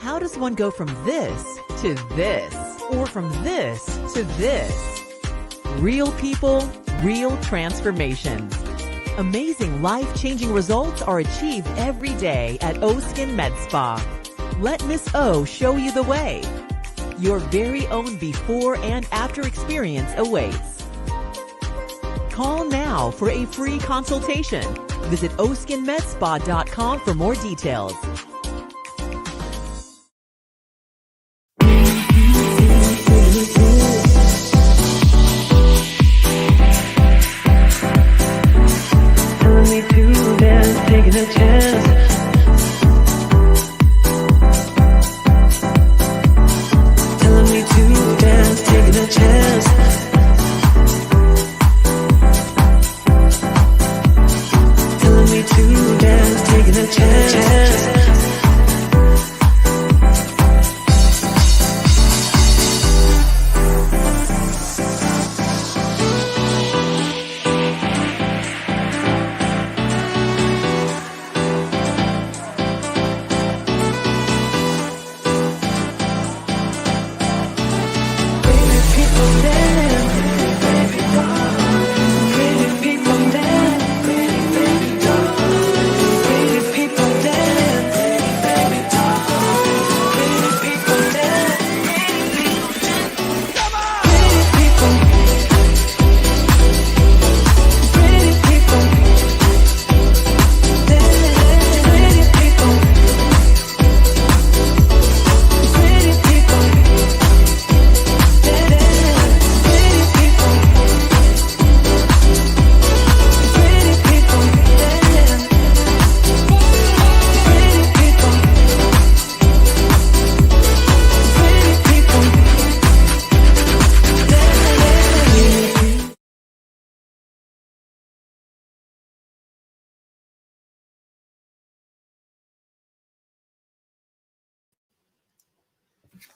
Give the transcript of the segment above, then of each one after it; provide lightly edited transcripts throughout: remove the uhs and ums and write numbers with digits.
How does one go from this to this, or from this to this? Real people, real transformations. Amazing life-changing results are achieved every day at O Skin Med Spa. Let Miss O show you the way. Your very own before and after experience awaits. Call now for a free consultation. Visit oskinmedspa.com for more details. Telling me to dance, taking a chance. Telling me to dance, taking a chance. Telling me to dance, taking a chance.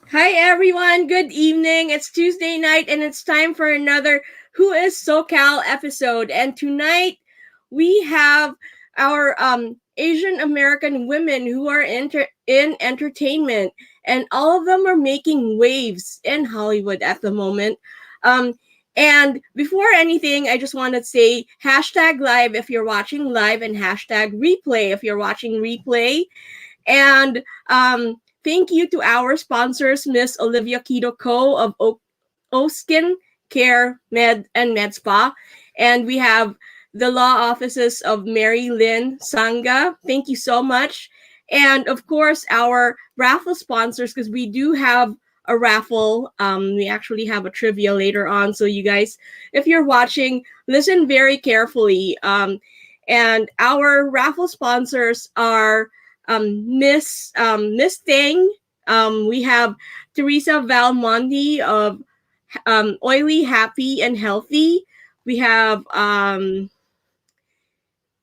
Hi everyone, good evening. It's Tuesday night and it's time for another Who is Socal episode. And tonight we have our Asian American women who are in entertainment, and all of them are making waves in Hollywood at the moment. And before anything, I just want to say #live if you're watching live and #replay if you're watching replay. And thank you to our sponsors, Miss Olivia Kido Co. of O Skin Care Med and Med Spa. And we have the law offices of Mary Lynn Sanga. Thank you so much. And of course, our raffle sponsors, because we do have a raffle. We actually have a trivia later on. So you guys, if you're watching, listen very carefully. And our raffle sponsors are Miss Thing. We have Teresa Valmonte of Oily, Happy, and Healthy. We have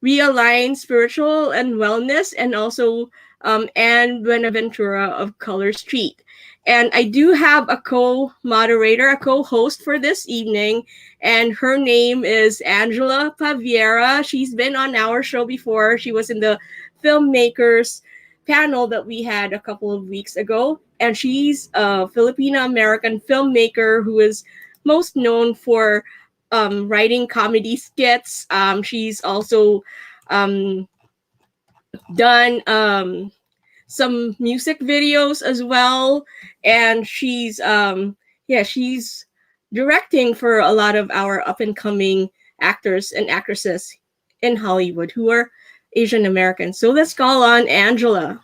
Realign Spiritual and Wellness, and also Anne Buenaventura of Color Street. And I do have a co-moderator, a co-host for this evening, and her name is Angela Paviera. She's been on our show before. She was in the filmmakers panel that we had a couple of weeks ago, and she's a Filipino-American filmmaker who is most known for writing comedy skits. She's also done some music videos as well, and she's directing for a lot of our up-and-coming actors and actresses in Hollywood who are Asian American. So let's call on Angela.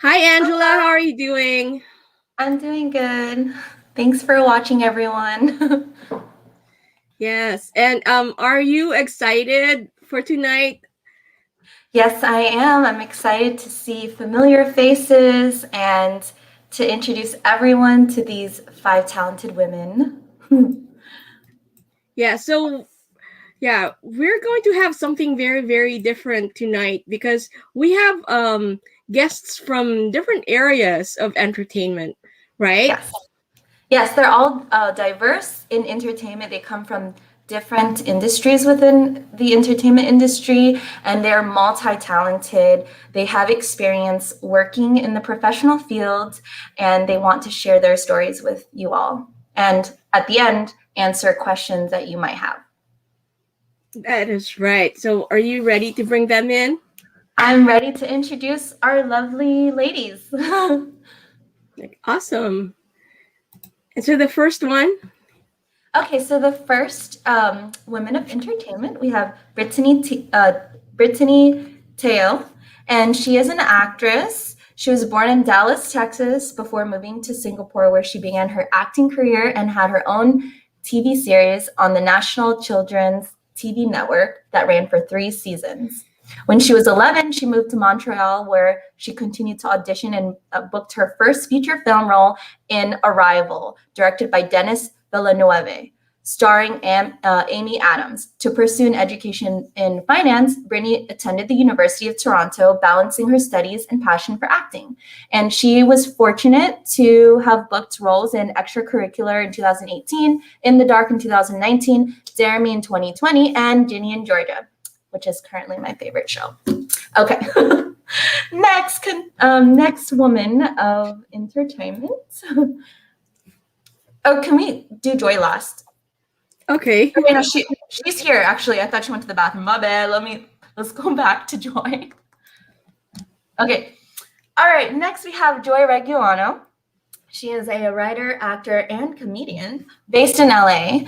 Hi, Angela. How are you doing? I'm doing good. Thanks for watching, everyone. Yes. And are you excited for tonight? Yes, I am. I'm excited to see familiar faces and to introduce everyone to these 5 talented women. Yeah, so we're going to have something very, very different tonight because we have guests from different areas of entertainment, right? Yes, they're all diverse in entertainment. They come from different industries within the entertainment industry, and they're multi-talented. They have experience working in the professional field, and they want to share their stories with you all. And at the end, answer questions that you might have. That is right. So are you ready to bring them in? I'm ready to introduce our lovely ladies. Awesome. And so the first one. Okay, so the first women of entertainment, we have Brittany Teo, and she is an actress. She was born in Dallas, Texas, before moving to Singapore, where she began her acting career and had her own TV series on the National Children's TV network that ran for 3 seasons. When she was 11, she moved to Montreal, where she continued to audition and booked her first feature film role in Arrival, directed by Dennis Villeneuve, starring Amy Adams. To pursue an education in finance, Brittany attended the University of Toronto, balancing her studies and passion for acting. And she was fortunate to have booked roles in Extracurricular in 2018, In the Dark in 2019, Dare Me in 2020, and Ginny Georgia, which is currently my favorite show. Okay. Next woman of entertainment. Oh, can we do Joy last? Okay. Okay, no, she's here. Actually, I thought she went to the bathroom. My bad. Let's go back to Joy. Okay. All right. Next, we have Joy Regulano. She is a writer, actor, and comedian based in LA.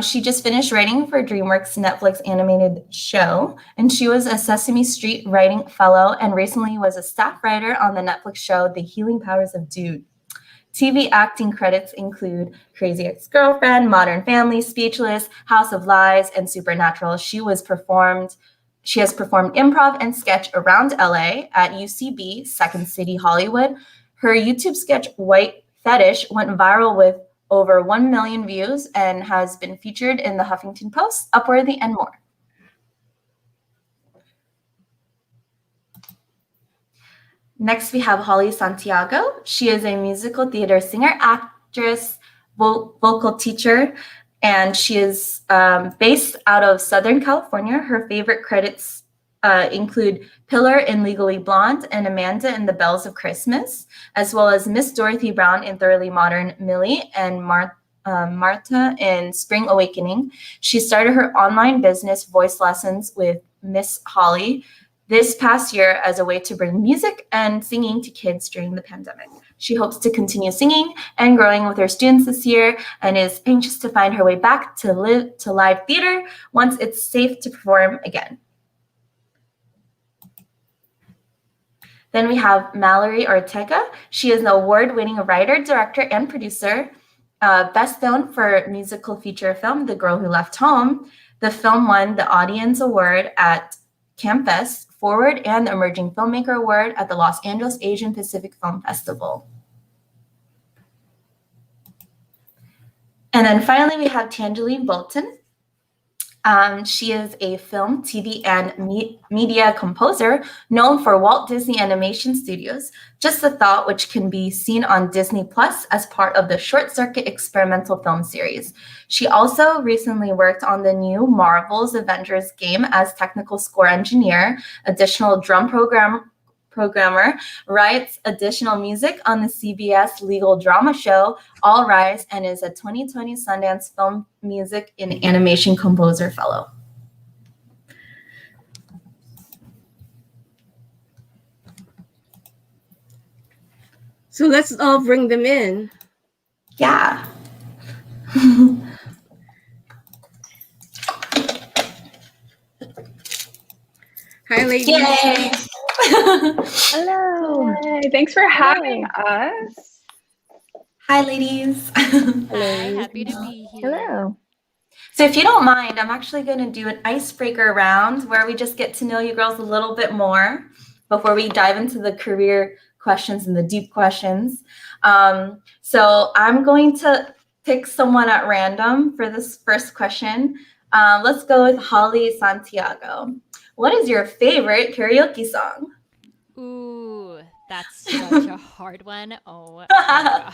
She just finished writing for DreamWorks Netflix animated show, and she was a Sesame Street writing fellow and recently was a staff writer on the Netflix show The Healing Powers of Dude. TV acting credits include Crazy Ex-Girlfriend, Modern Family, Speechless, House of Lies, and Supernatural. She has performed improv and sketch around LA at UCB, Second City, Hollywood. Her YouTube sketch, White Fetish, went viral with over 1 million views and has been featured in the Huffington Post, Upworthy, and more. Next, we have Holly Santiago. She is a musical theater singer, actress, vocal teacher, and she is based out of Southern California. Her favorite credits include Pillar in Legally Blonde and Amanda in The Bells of Christmas, as well as Miss Dorothy Brown in Thoroughly Modern Millie and Martha in Spring Awakening. She started her online business, Voice Lessons with Miss Holly, this past year as a way to bring music and singing to kids during the pandemic. She hopes to continue singing and growing with her students this year and is anxious to find her way back to live theater once it's safe to perform again. Then we have Mallory Ortega. She is an award-winning writer, director, and producer, best known for musical feature film The Girl Who Left Home. The film won the Audience Award at CAMFest Forward and the Emerging Filmmaker Award at the Los Angeles Asian Pacific Film Festival. And then finally, we have Tangeline Bolton. She is a film, TV, and media composer known for Walt Disney Animation Studios, Just a Thought, which can be seen on Disney Plus as part of the Short Circuit experimental film series. She also recently worked on the new Marvel's Avengers game as technical score engineer, additional drum programmer, writes additional music on the CBS legal drama show All Rise, and is a 2020 Sundance Film Music and Animation Composer Fellow. So let's all bring them in. Yeah. Hi, ladies. Yay. Hello. Hi. Thanks for having us. Hi, ladies. Hi, happy to be here. Hello. So if you don't mind, I'm actually going to do an icebreaker round where we just get to know you girls a little bit more before we dive into the career questions and the deep questions. So I'm going to pick someone at random for this first question. Let's go with Holly Santiago. What is your favorite karaoke song? Ooh, that's such a hard one. Oh my gosh.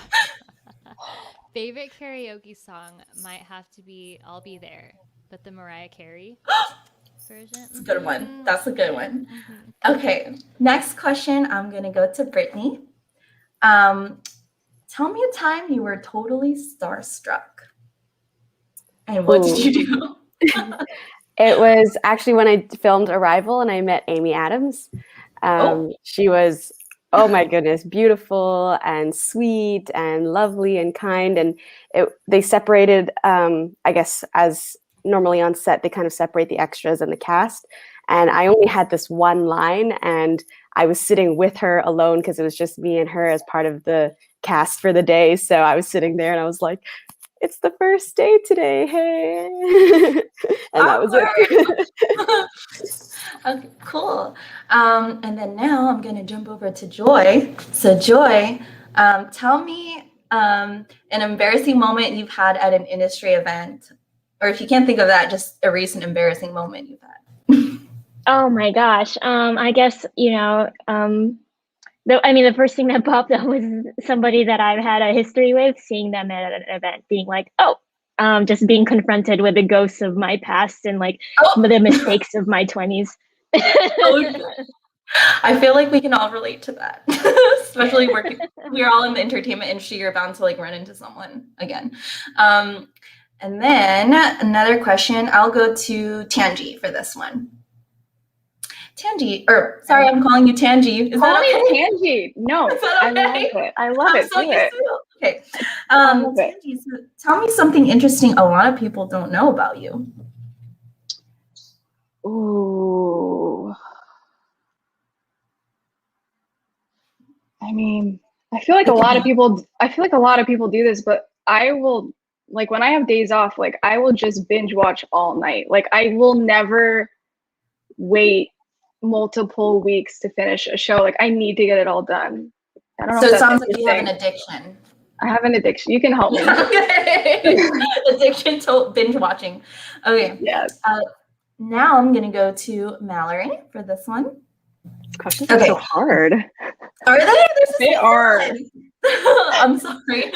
Favorite karaoke song might have to be I'll Be There but the Mariah Carey version. That's a good one. That's a good one. Okay, next question. I'm gonna go to Brittany. Tell me a time you were totally starstruck. And what did you do? It was actually when I filmed Arrival and I met Amy Adams. She was, oh my goodness, beautiful and sweet and lovely and kind. And they separated, I guess, as normally on set, they kind of separate the extras and the cast. And I only had this one line, and I was sitting with her alone because it was just me and her as part of the cast for the day. So I was sitting there and I was like, it's the first day today, hey. And that was it. Okay, cool. And then now I'm gonna jump over to Joy. So Joy, tell me an embarrassing moment you've had at an industry event, or if you can't think of that, just a recent embarrassing moment you've had. Oh my gosh. I guess, the first thing that popped up was somebody that I've had a history with, seeing them at an event, being like, just being confronted with the ghosts of my past and the mistakes of my 20s. I feel like we can all relate to that, especially we're all in the entertainment industry. You're bound to run into someone again. And then another question, I'll go to Tangi for this one. Tangi, sorry, I'm calling you Tangi. Is that okay? Tangi. No, Is that okay? I love it. I love it. So used to it. Okay. Tangi, so tell me something interesting a lot of people don't know about you. Ooh. I mean, I feel like a lot of people do this, but I will, when I have days off, I will just binge watch all night. I will never wait multiple weeks to finish a show. I need to get it all done. I don't know. So it sounds like you have an addiction. I have an addiction. You can help me. Okay. Addiction to binge watching. Okay. Yes. Now I'm gonna go to Mallory for this one. These questions are so hard. Are they? They are. I'm sorry.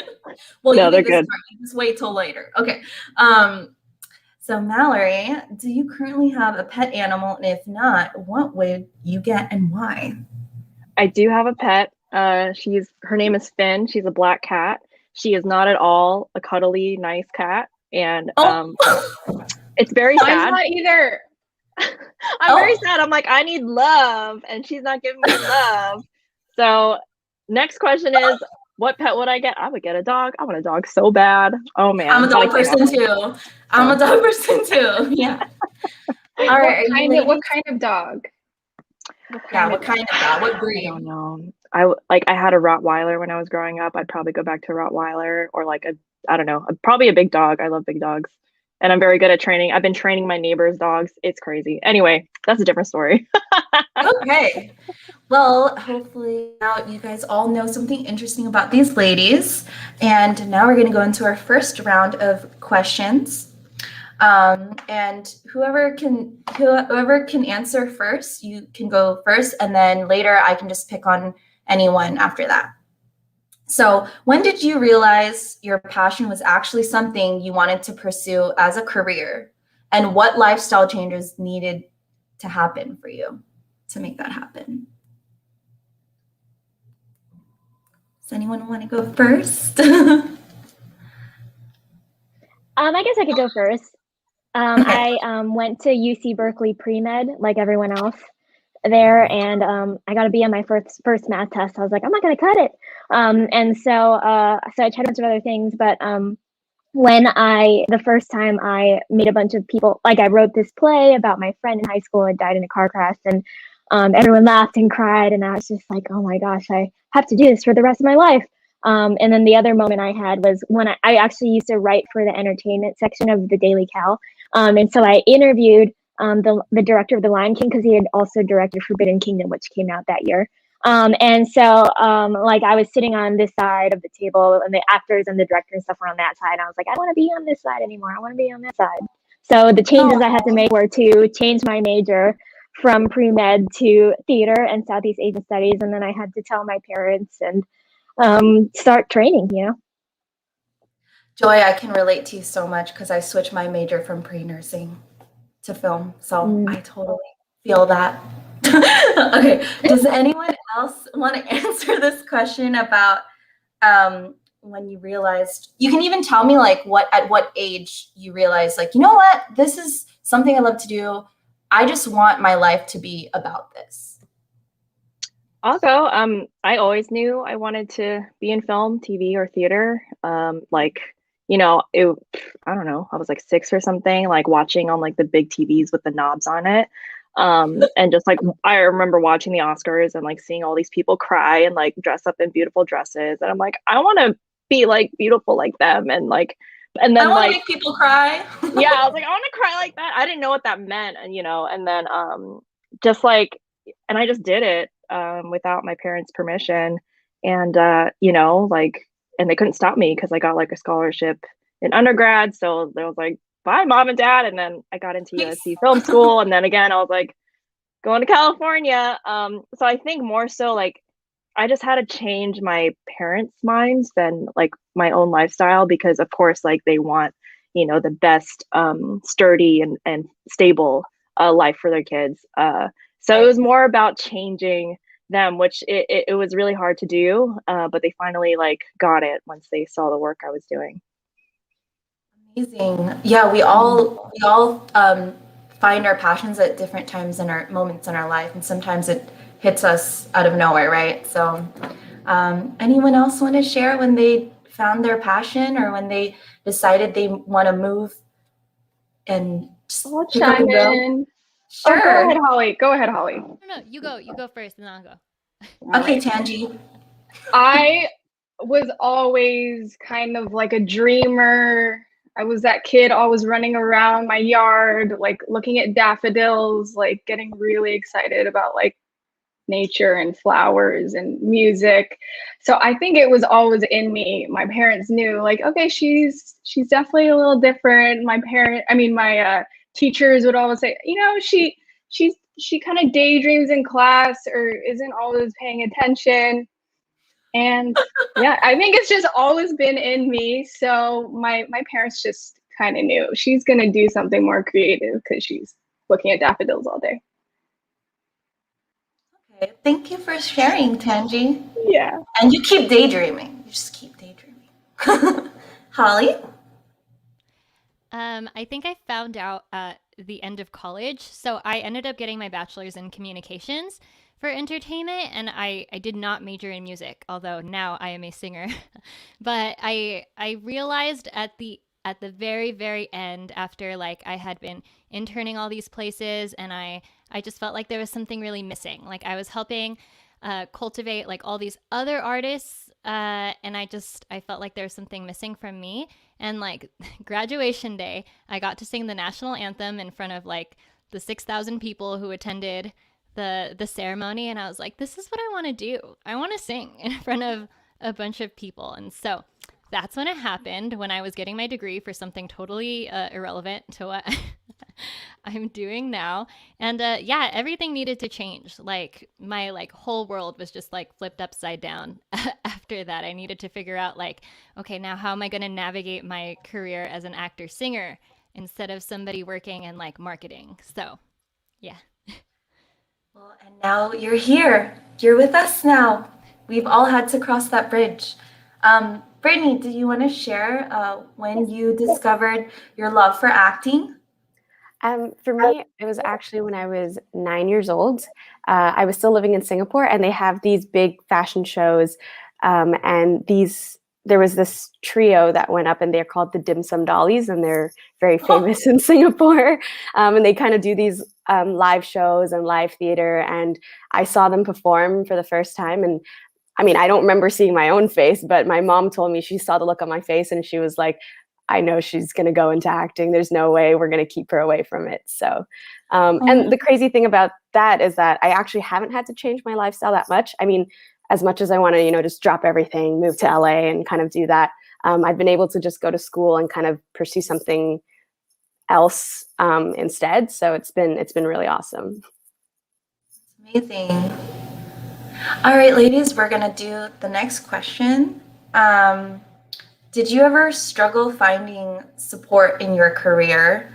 Well, no, they're good. Just wait till later. Okay. So Mallory, do you currently have a pet animal? And if not, what would you get and why? I do have a pet. Her name is Finn. She's a black cat. She is not at all a cuddly, nice cat. And it's very sad. I'm not either. I'm very sad. I'm like, I need love, and she's not giving me love. So next question is, what pet would I get? I would get a dog. I want a dog so bad. Oh man. I'm a dog person too. I'm a dog person too. Yeah. All right. What kind of dog? What kind of dog? What breed? I don't know. I had a Rottweiler when I was growing up. I'd probably go back to a Rottweiler or I don't know, probably a big dog. I love big dogs. And I'm very good at training. I've been training my neighbor's dogs. It's crazy. Anyway, that's a different story. Okay. Well, hopefully now you guys all know something interesting about these ladies. And now we're going to go into our first round of questions. And whoever can answer first, you can go first. And then later I can just pick on anyone after that. So when did you realize your passion was actually something you wanted to pursue as a career? And what lifestyle changes needed to happen for you to make that happen? Does anyone want to go first? I guess I could go first. Okay. I went to UC Berkeley pre-med like everyone else there, and I got to be on my first math test. I was like, I'm not going to cut it. And so I tried a bunch of other things, but the first time I made a bunch of people, I wrote this play about my friend in high school who died in a car crash, and everyone laughed and cried, and I was just like, oh my gosh, I have to do this for the rest of my life. And then the other moment I had was when I actually used to write for the entertainment section of the Daily Cal. And so I interviewed the director of The Lion King, because he had also directed Forbidden Kingdom, which came out that year. And so I was sitting on this side of the table, and the actors and the director and stuff were on that side. I was like, I don't want to be on this side anymore. I want to be on that side. So the changes I had to make were to change my major from pre-med to theater and Southeast Asian studies. And then I had to tell my parents and start training, Joy, I can relate to you so much because I switched my major from pre-nursing to film. So I totally feel that. Okay. Does anyone else want to answer this question about when you realized, you can even tell me like at what age you realized, like, you know what, this is something I love to do. I just want my life to be about this. I'll go. I always knew I wanted to be in film, TV, or theater. Like, you know, I don't know, I was like 6 or something, like watching on like the big TVs with the knobs on it. And just like I remember watching the Oscars and like seeing all these people cry and like dress up in beautiful dresses. And I'm like, I want to be like beautiful like them. And like, and then I want to like make people cry. yeah, I was like, I want to cry like that. I didn't know what that meant, and you know, and then just like, and I just did it without my parents' permission, and you know, like, and they couldn't stop me because I got like a scholarship in undergrad, so they was like, bye, mom and dad, and then I got into USC Film School, and then again, I was like, going to California. So I think more so like I just had to change my parents' minds than like my own lifestyle, because of course like they want, you know, the best sturdy and stable life for their kids. So it was more about changing them, which it was really hard to do, but they finally like got it once they saw the work I was doing. Amazing. Yeah, we all find our passions at different times in our moments in our life, and sometimes it hits us out of nowhere, right? So anyone else want to share when they found their passion or when they decided they want to move and I'll chime in. Sure. Oh, go ahead, Holly. Go ahead, Holly. No, you go first, and then I'll go. Okay, Tanji. I was always kind of like a dreamer. I was that kid always running around my yard, like looking at daffodils, like getting really excited about like nature and flowers and music. So I think it was always in me. My parents knew like, okay, she's definitely a little different. My teachers would always say, you know, she kind of daydreams in class or isn't always paying attention. And yeah, I think it's just always been in me. So my parents just kind of knew she's going to do something more creative because she's looking at daffodils all day. Okay, thank you for sharing, Tanji. Yeah. And you keep daydreaming. You just keep daydreaming. Holly? I think I found out at the end of college. So I ended up getting my bachelor's in communications for entertainment, and I did not major in music, although now I am a singer. But I realized at the very, very end, after like I had been interning all these places, and I just felt like there was something really missing. Like I was helping cultivate like all these other artists, and I felt like there was something missing from me. And like graduation day, I got to sing the national anthem in front of like the 6,000 people who attended the ceremony, and I was like, this is what I want to do. I want to sing in front of a bunch of people. And so that's when it happened, when I was getting my degree for something totally irrelevant to what I'm doing now. And yeah, everything needed to change. Like my like whole world was just like flipped upside down after that. I needed to figure out like, okay, now how am I going to navigate my career as an actor singer instead of somebody working in like marketing? So yeah. Well, and now you're here. You're with us now. We've all had to cross that bridge. Brittany, do you want to share when you discovered your love for acting? For me, it was actually when I was 9 years old. I was still living in Singapore, and they have these big fashion shows, and there was this trio that went up, and they're called the Dim Sum Dollies, and they're very famous in Singapore. And they kind of do these live shows and live theater, and I saw them perform for the first time. And I mean, I don't remember seeing my own face, but my mom told me she saw the look on my face, and she was like, I know she's going to go into acting. There's no way we're going to keep her away from it. So, and the crazy thing about that is that I actually haven't had to change my lifestyle that much. I mean, as much as I want to, you know, just drop everything, move to LA and kind of do that, I've been able to just go to school and kind of pursue something else instead. So it's been really awesome. Amazing. All right, ladies, we're going to do the next question. did you ever struggle finding support in your career?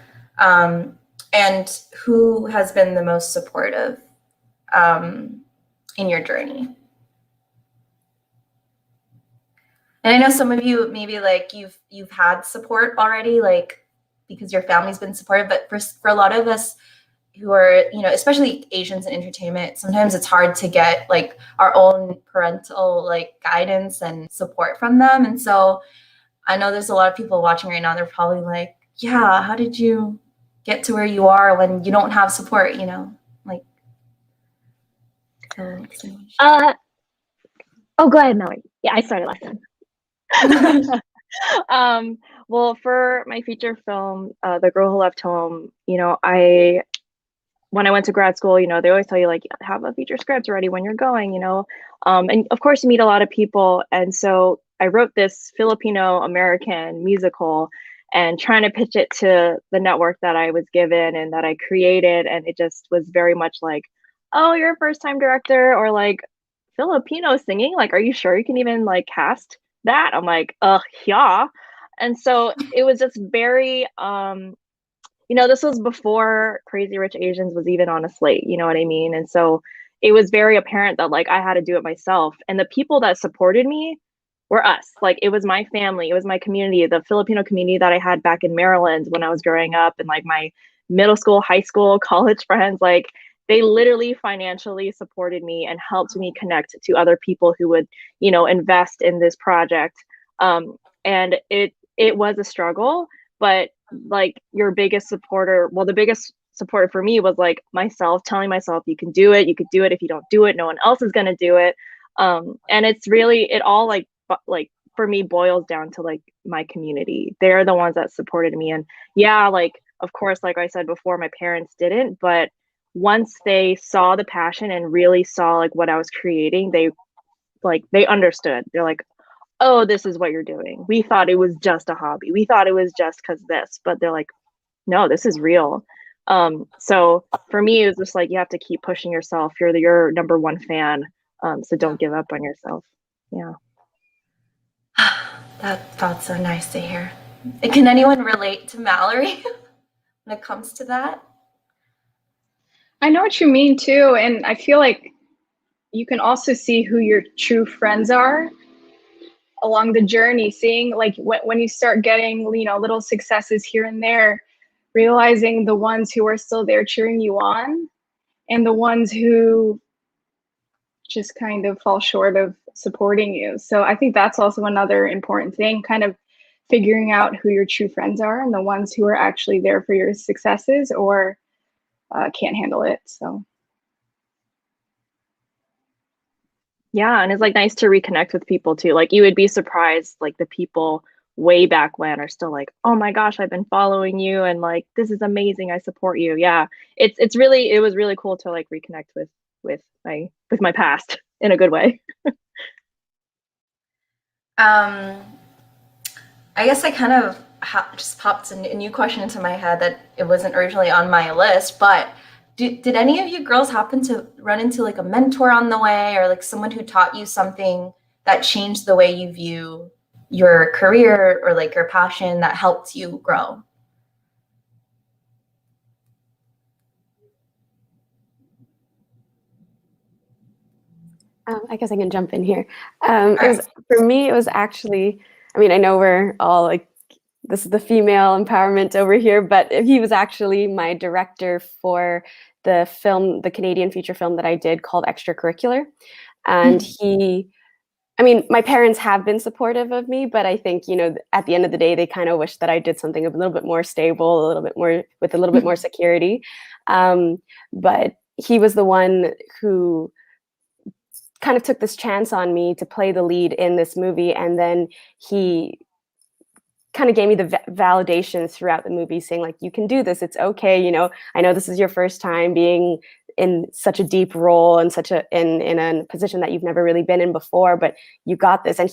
And who has been the most supportive in your journey? And I know some of you maybe like you've had support already, like because your family's been supportive, but for a lot of us who are, you know, especially Asians in entertainment, sometimes it's hard to get like our own parental like guidance and support from them. And so I know there's a lot of people watching right now, they're probably like, yeah, how did you get to where you are when you don't have support, you know? Like Oh, go ahead, Melanie. Yeah, I started last time. Well, for my feature film, The Girl Who Left Home, you know, when I went to grad school, you know, they always tell you like have a feature script ready when you're going, you know, and of course you meet a lot of people. And so I wrote this Filipino American musical and trying to pitch it to the network that I was given and that I created. And it just was very much like, oh, you're a first time director, or like Filipino singing. Like, are you sure you can even like cast that? I'm like, yeah. And so it was just very, you know, this was before Crazy Rich Asians was even on a slate, you know what I mean? And so it was very apparent that like I had to do it myself. And the people that supported me were us. Like it was my family, it was my community, the Filipino community that I had back in Maryland when I was growing up, and like my middle school, high school, college friends, like they literally financially supported me and helped me connect to other people who would, you know, invest in this project. And it was a struggle, but like your biggest supporter, well, the biggest supporter for me was like myself, telling myself you can do it, you could do it. If you don't do it, no one else is going to do it. And it's really, it all like for me boils down to like my community. They're the ones that supported me. And yeah, like of course, like I said before, my parents didn't, but once they saw the passion and really saw like what I was creating, they understood. They're like, oh, this is what you're doing. We thought it was just a hobby. We thought it was just because this, but they're like, no, this is real. So for me, it was just like, you have to keep pushing yourself. You're your number one fan. So don't give up on yourself. Yeah. That's so nice to hear. Can anyone relate to Mallory when it comes to that? I know what you mean too. And I feel like you can also see who your true friends are along the journey, seeing like when you start getting, you know, little successes here and there, realizing the ones who are still there cheering you on and the ones who just kind of fall short of supporting you. So I think that's also another important thing, kind of figuring out who your true friends are and the ones who are actually there for your successes or can't handle it. So yeah, and it's like nice to reconnect with people too. Like you would be surprised, like the people way back when are still like, oh my gosh, I've been following you and like this is amazing, I support you. Yeah, it was really cool to like reconnect with my past in a good way. I guess I kind of just popped a new question into my head that it wasn't originally on my list, but did any of you girls happen to run into like a mentor on the way, or like someone who taught you something that changed the way you view your career or like your passion that helped you grow? I guess I can jump in here. For me, it was actually, I mean, I know we're all like, this is the female empowerment over here, but he was actually my director for the film, the Canadian feature film that I did called Extracurricular. And I mean, my parents have been supportive of me, but I think, you know, at the end of the day, they kind of wish that I did something a little bit more stable, a little bit more with a little bit more security. But he was the one who kind of took this chance on me to play the lead in this movie. And then he kind of gave me the validation throughout the movie, saying like, you can do this, it's okay, you know, I know this is your first time being in such a deep role and in a position that you've never really been in before, but you got this. And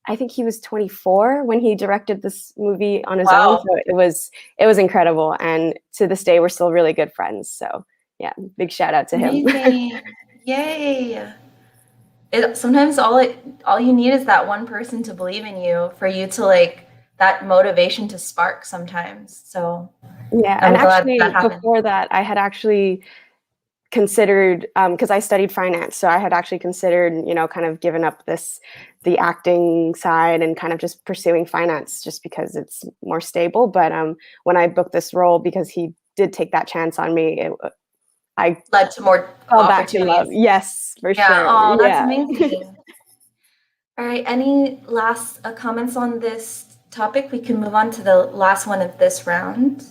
I think he was 24 when he directed this movie on his own. So it was incredible, and to this day we're still really good friends. So yeah, big shout out to him. Yay. sometimes all you need is that one person to believe in you for you to like that motivation to spark sometimes. So Yeah, I'm and glad actually that happened. before that, I had actually considered, because I studied finance, so I had actually considered, kind of giving up the acting side and kind of just pursuing finance just because it's more stable. But when I booked this role, because he did take that chance on me, I Led to more fell back in love. opportunities. Yes, for Yeah. sure. Oh, that's Yeah. amazing. All right. Any last comments on this topic? We can move on to the last one of this round.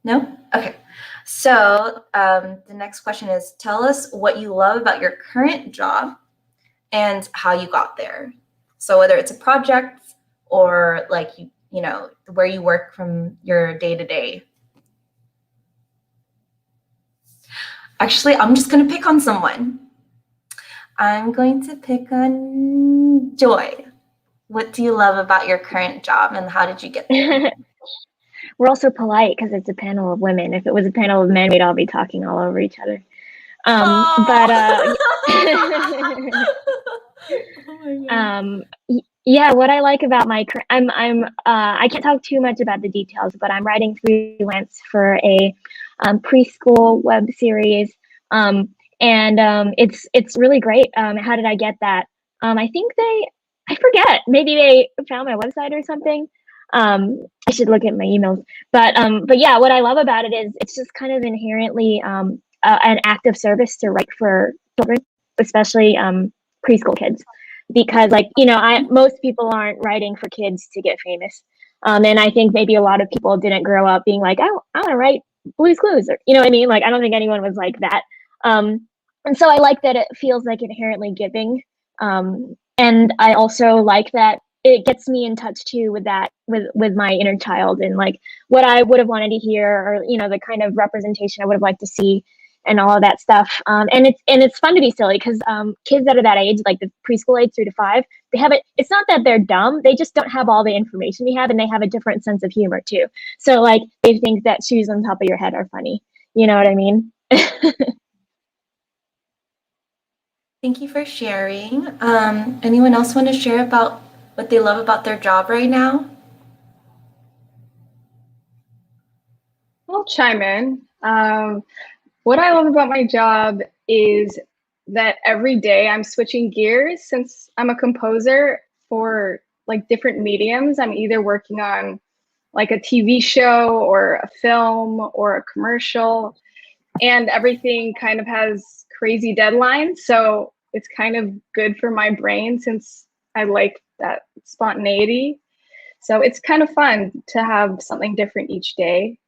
No? Okay. So the next question is, tell us what you love about your current job and how you got there. So whether it's a project or like, where you work from your day to day. Actually, I'm just going to pick on someone. I'm going to pick on Joy. What do you love about your current job and how did you get there? We're also polite because it's a panel of women. If it was a panel of men, we'd all be talking all over each other. But yeah, what I like about my I can't talk too much about the details, but I'm writing freelance for a preschool web series, and it's really great. How did I get that? I think I forget, maybe they found my website or something. I should look at my emails, but yeah, what I love about it is it's just kind of inherently an act of service to write for children, especially preschool kids, because most people aren't writing for kids to get famous, and I think maybe a lot of people didn't grow up being like, oh, I want to write Blue's Clues, or you know what I mean. Like I don't think anyone was like that, and so I like that it feels like inherently giving, and I also like that it gets me in touch too with that with my inner child and like what I would have wanted to hear, or the kind of representation I would have liked to see, and all of that stuff. And it's fun to be silly because kids that are that age, like the preschool age 3 to 5, they have it. It's not that they're dumb; they just don't have all the information we have, and they have a different sense of humor too. So like they think that shoes on top of your head are funny. You know what I mean? Thank you for sharing. Anyone else want to share about what they love about their job right now? I'll chime in. What I love about my job is that every day I'm switching gears since I'm a composer for like different mediums. I'm either working on like a TV show or a film or a commercial, and everything kind of has crazy deadlines. So it's kind of good for my brain since I like that spontaneity. So it's kind of fun to have something different each day.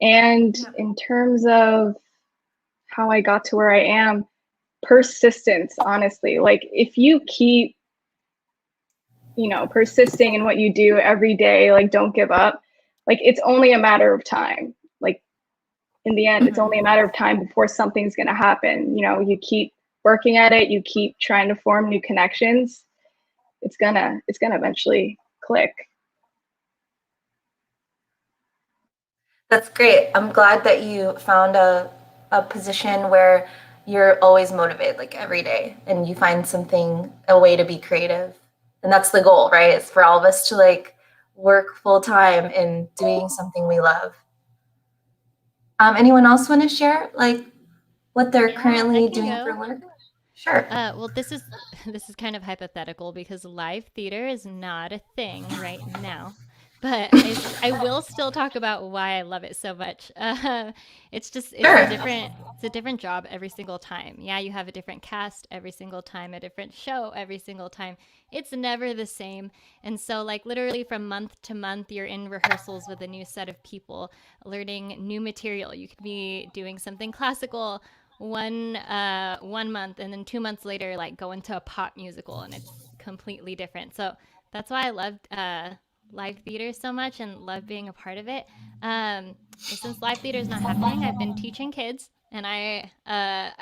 And in terms of how I got to where I am, persistence, honestly. Like if you keep, persisting in what you do every day, like don't give up. Like it's only a matter of time. Like in the end, it's only a matter of time before something's going to happen. You keep working at it, you keep trying to form new connections. It's gonna eventually click. That's great. I'm glad that you found a position where you're always motivated, like every day, and you find a way to be creative. And that's the goal, right? It's for all of us to like work full time in doing something we love. Anyone else want to share like what they're currently doing for work? Sure. Well, this is kind of hypothetical because live theater is not a thing right now. But I will still talk about why I love it so much. It's a different job every single time. Yeah, you have a different cast every single time, a different show every single time. It's never the same. And so like literally from month to month, you're in rehearsals with a new set of people, learning new material. You could be doing something classical one month, and then 2 months later like go into a pop musical, and it's completely different. So that's why I loved live theater so much and love being a part of it. Since live theater is not happening, I've been teaching kids, and I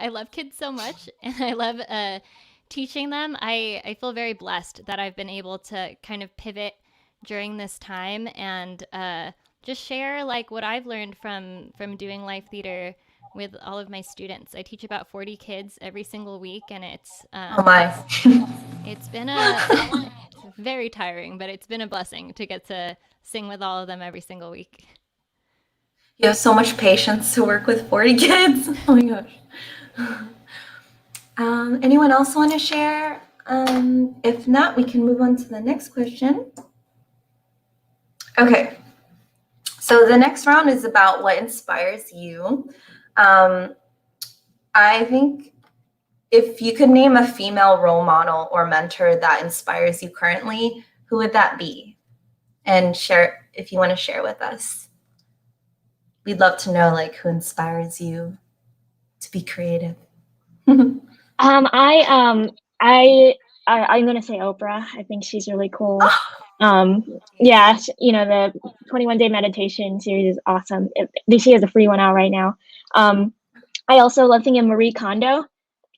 love kids so much, and I love teaching them. I feel very blessed that I've been able to kind of pivot during this time and just share like what I've learned from doing live theater with all of my students. I teach about 40 kids every single week, and it's Oh my. it's been it's very tiring, but it's been a blessing to get to sing with all of them every single week. You have so much patience to work with 40 kids. Oh my gosh. Anyone else want to share? If not, we can move on to the next question. Okay. So the next round is about what inspires you. I think if you could name a female role model or mentor that inspires you currently, who would that be? And share if you want to share with us. We'd love to know like who inspires you to be creative. I'm gonna say Oprah. I think she's really cool. Yeah, you know, the 21 Day Meditation series is awesome. She has a free one out right now. I also love thinking Marie Kondo,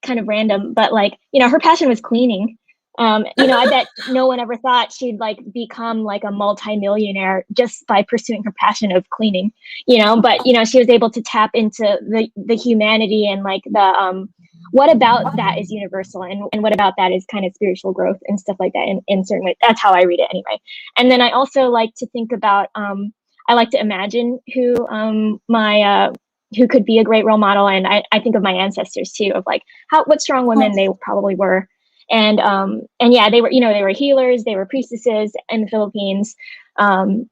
kind of random, but like, you know, her passion was cleaning. You know, I bet no one ever thought she'd like become like a multimillionaire just by pursuing her passion of cleaning, you know, but you know, she was able to tap into the humanity and like the what about that is universal and what about that is kind of spiritual growth and stuff like that in certain ways. That's how I read it anyway. And then I also like to think about I like to imagine who who could be a great role model, and I think of my ancestors too, of like what strong women they probably were. And yeah, they were, you know, they were healers, they were priestesses in the Philippines. And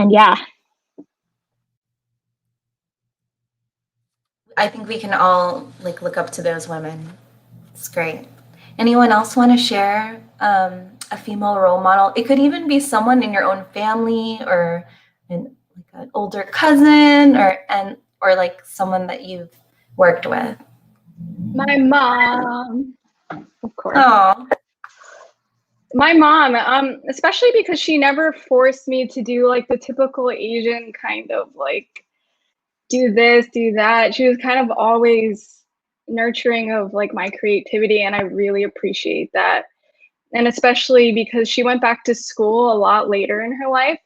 yeah. I think we can all like look up to those women. It's great. Anyone else want to share a female role model? It could even be someone in your own family or like an older cousin or like someone that you've worked with. My mom, of course. Oh, My mom, especially because she never forced me to do like the typical Asian kind of like do this, do that. She was kind of always nurturing of like my creativity, and I really appreciate that. And especially because she went back to school a lot later in her life.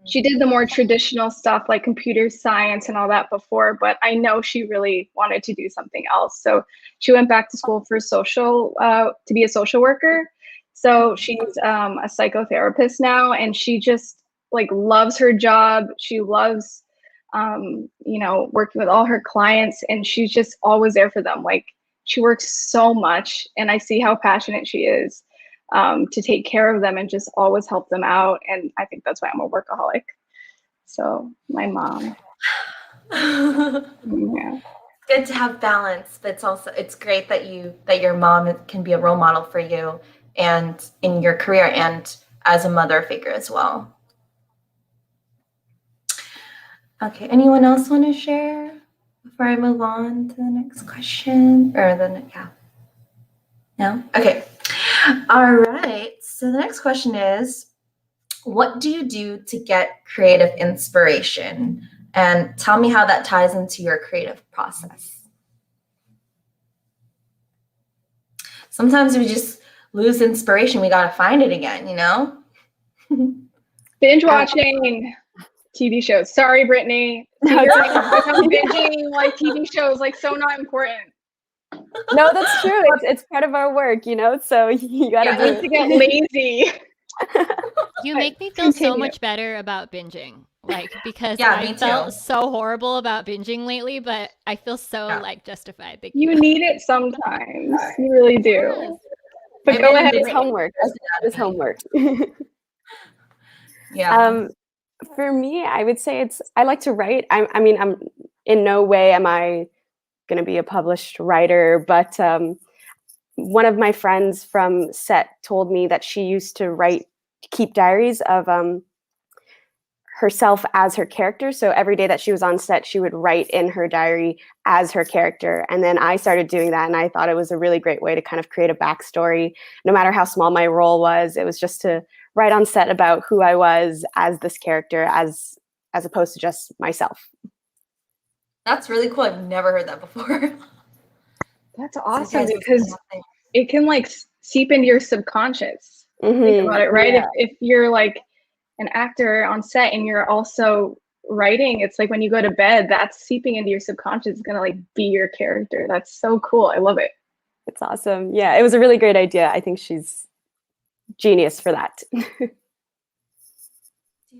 She did the more traditional stuff like computer science and all that before, but I know she really wanted to do something else. So she went back to school for to be a social worker. So she's a psychotherapist now, and she just like loves her job. She loves, you know, working with all her clients, and she's just always there for them. Like she works so much, and I see how passionate she is to take care of them and just always help them out. And I think that's why I'm a workaholic. So my mom. Yeah. good to have balance, but it's great that your mom can be a role model for you and in your career and as a mother figure as well. Okay, anyone else want to share before I move on to the next question? No? Okay. All right. So the next question is, what do you do to get creative inspiration? And tell me how that ties into your creative process. Sometimes we just lose inspiration. We got to find it again, you know? Binge watching TV shows. Sorry, Brittany. Binging like TV shows, like so not important. No, that's true. It's part of our work, you know. So you gotta need to get lazy. You make me feel so much better about binging, like because I felt so horrible about binging lately, but I feel so like justified. You need it sometimes. You really do. Yes. But go ahead. It's homework. It's homework. Yeah. For me, I would say I like to write. I mean, I'm in no way am I going to be a published writer, but one of my friends from set told me that she used to keep diaries of herself as her character. So every day that she was on set, she would write in her diary as her character. And then I started doing that, and I thought it was a really great way to kind of create a backstory. No matter how small my role was, it was just to write on set about who I was as this character, as opposed to just myself. That's really cool. I've never heard that before. That's awesome because it can like seep into your subconscious. Think about it, right? Yeah. If you're like an actor on set and you're also writing, it's like when you go to bed, that's seeping into your subconscious. It's gonna like be your character. That's so cool. I love it. It's awesome. Yeah, it was a really great idea. I think she's genius for that.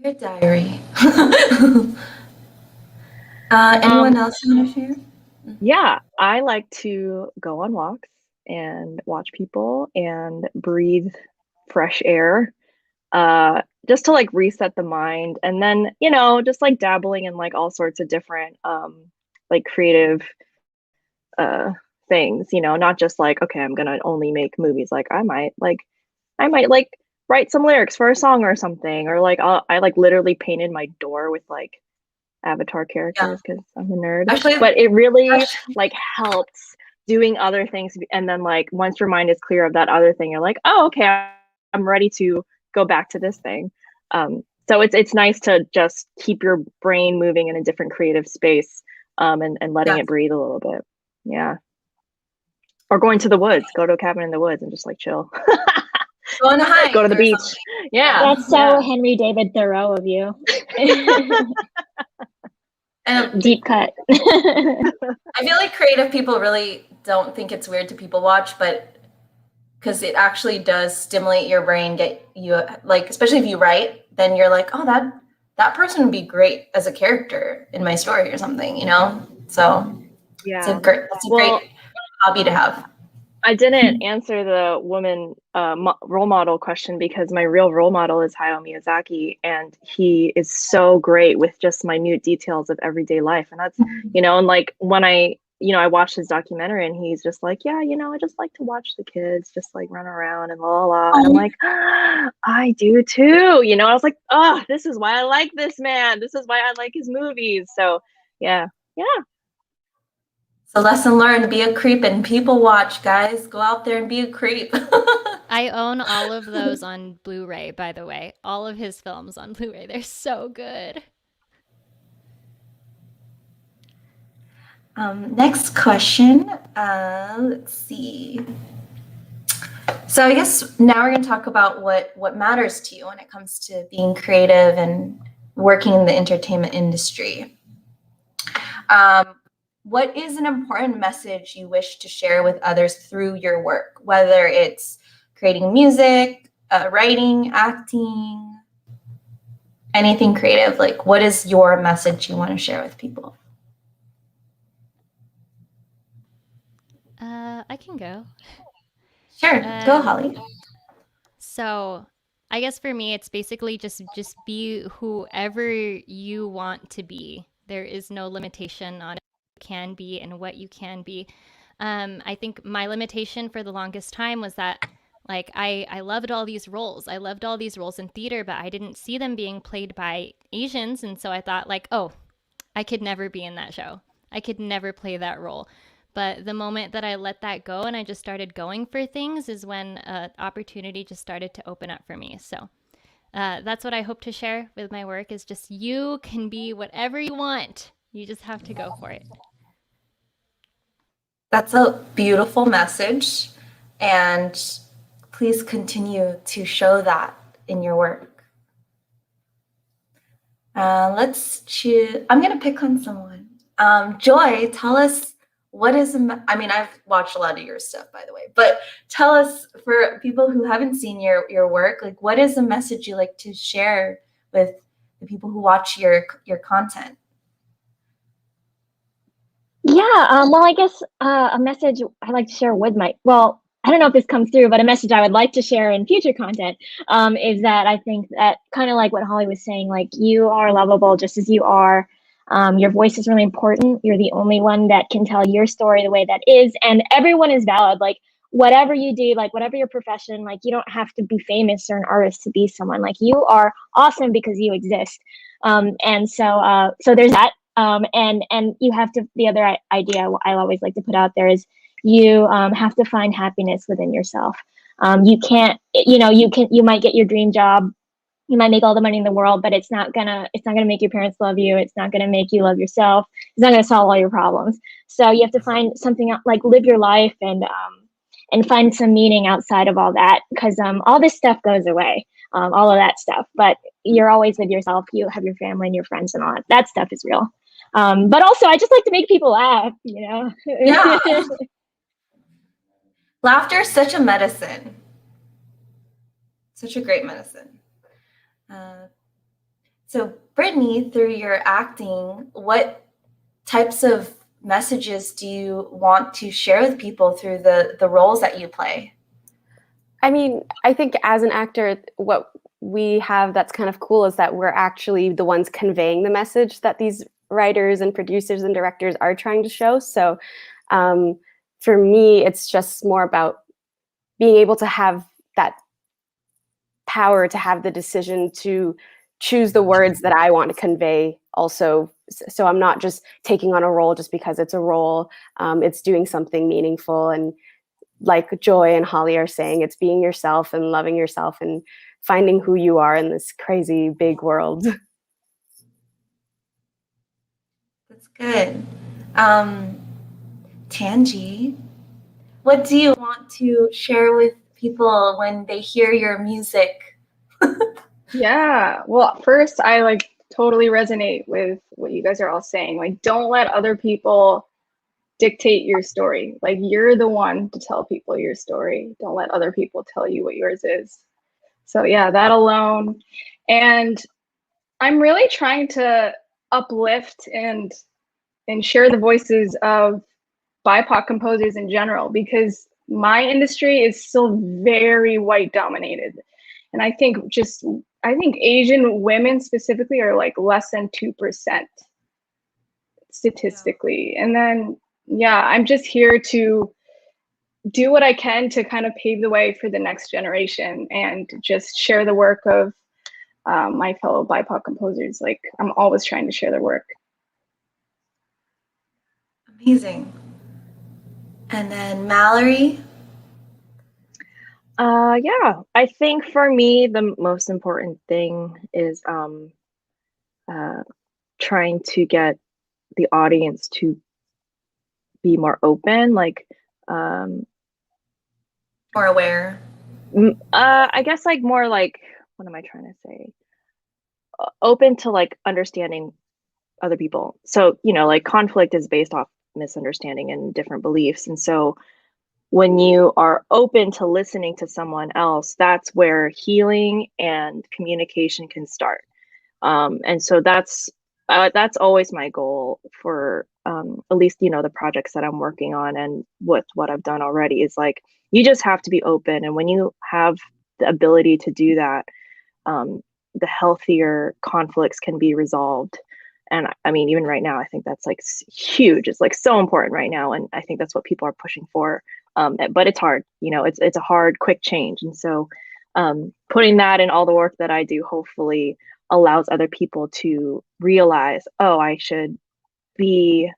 Dear diary. Anyone else want to share? Yeah, I like to go on walks and watch people and breathe fresh air, just to like reset the mind. And then, you know, just like dabbling in like all sorts of different like creative things, you know, not just like, okay, I'm gonna only make movies. Like I might like write some lyrics for a song or something, or like I like literally painted my door with like avatar characters because I'm a nerd. Actually, but it really like helps doing other things, and then like once your mind is clear of that other thing, you're like, oh, okay, I'm ready to go back to this thing. So it's nice to just keep your brain moving in a different creative space, and letting it breathe a little bit. Yeah. Or going to the woods, go to a cabin in the woods and just like chill. Go on a hike. Go to the beach. Something. Yeah. That's so Henry David Thoreau of you. Deep cut. I feel like creative people really don't think it's weird to people watch, but because it actually does stimulate your brain, get you like, especially if you write, then you're like, oh, that person would be great as a character in my story or something, you know? So yeah, that's a great hobby to have. I didn't answer the woman role model question because my real role model is Hayao Miyazaki, and he is so great with just minute details of everyday life. And that's, you know, and like when I watched his documentary and he's just like, yeah, you know, I just like to watch the kids just like run around and la la la. And I'm like, I do too. You know, I was like, oh, this is why I like this man. This is why I like his movies. So yeah. So lesson learned, be a creep and people watch, guys. Go out there and be a creep. I own all of those on Blu-ray, by the way. All of his films on Blu-ray. They're so good. Next question. Let's see. So I guess now we're going to talk about what matters to you when it comes to being creative and working in the entertainment industry. What is an important message you wish to share with others through your work, whether it's creating music, writing, acting, anything creative? Like, what is your message you want to share with people? I can go. Sure. Go, Holly. So I guess for me, it's basically just be whoever you want to be. There is no limitation on can be and what you can be. I think my limitation for the longest time was that like I loved all these roles. I loved all these roles in theater, but I didn't see them being played by Asians. And so I thought like, oh, I could never be in that show. I could never play that role. But the moment that I let that go and I just started going for things is when opportunity just started to open up for me. So that's what I hope to share with my work is just you can be whatever you want. You just have to go for it. That's a beautiful message, and please continue to show that in your work. Let's choose. I'm going to pick on someone. Joy, tell us what is, I mean, I've watched a lot of your stuff, by the way, but tell us, for people who haven't seen your work, like what is a message you like to share with the people who watch your content? Yeah, well, I guess a message I like to share with I don't know if this comes through, but a message I would like to share in future content is that I think that kind of like what Holly was saying, like you are lovable just as you are. Your voice is really important. You're the only one that can tell your story the way that is, and everyone is valid. Like whatever you do, like whatever your profession, like you don't have to be famous or an artist to be someone. Like you are awesome because you exist. And so there's that. And you have to, the other idea I always like to put out there is you have to find happiness within yourself. You can't, you might get your dream job, you might make all the money in the world, but it's not gonna make your parents love you. It's not gonna make you love yourself. It's not gonna solve all your problems. So you have to find something like live your life and find some meaning outside of all that, because all this stuff goes away. all of that stuff. But you're always with yourself. You have your family and your friends and all that. That stuff is real. But also, I just like to make people laugh, you know? Yeah. Laughter is such a medicine. Such a great medicine. So, Brittany, through your acting, what types of messages do you want to share with people through the roles that you play? I mean, I think as an actor, what we have that's kind of cool is that we're actually the ones conveying the message that these writers and producers and directors are trying to show. So for me, it's just more about being able to have that power to have the decision to choose the words that I want to convey also. So I'm not just taking on a role just because it's a role. It's doing something meaningful. And like Joy and Holly are saying, it's being yourself and loving yourself and finding who you are in this crazy big world. That's good. Tanji, what do you want to share with people when they hear your music? Yeah. Well, first, I like totally resonate with what you guys are all saying. Like, don't let other people dictate your story. Like, you're the one to tell people your story. Don't let other people tell you what yours is. So yeah, that alone. And I'm really trying to uplift and share the voices of BIPOC composers in general, because my industry is still very white dominated. And I think Asian women specifically are like less than 2% statistically. And then, yeah, I'm just here to do what I can to kind of pave the way for the next generation and just share the work of my fellow BIPOC composers. Like, I'm always trying to share their work. Amazing. And then Mallory? Yeah, I think for me, the most important thing is trying to get the audience to be more open, like More aware. I guess like more like, what am I trying to say? Open to like understanding other people. So, you know, like conflict is based off misunderstanding and different beliefs. And so when you are open to listening to someone else, that's where healing and communication can start. And so that's always my goal for at least, you know, the projects that I'm working on and what I've done already is like, you just have to be open. And when you have the ability to do that, the healthier conflicts can be resolved. And I mean, even right now, I think that's like huge. It's like so important right now. And I think that's what people are pushing for. But it's hard, you know, it's a hard, quick change. And so putting that in all the work that I do, hopefully allows other people to realize, oh, I should be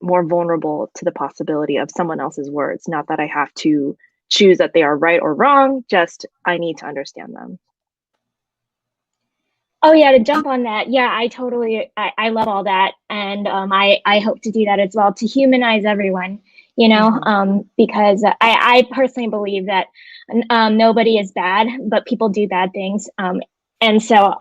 more vulnerable to the possibility of someone else's words. Not that I have to choose that they are right or wrong, just I need to understand them. Oh yeah, to jump on that. Yeah, I love all that. And I hope to do that as well, to humanize everyone, you know, because I personally believe that nobody is bad, but people do bad things. And so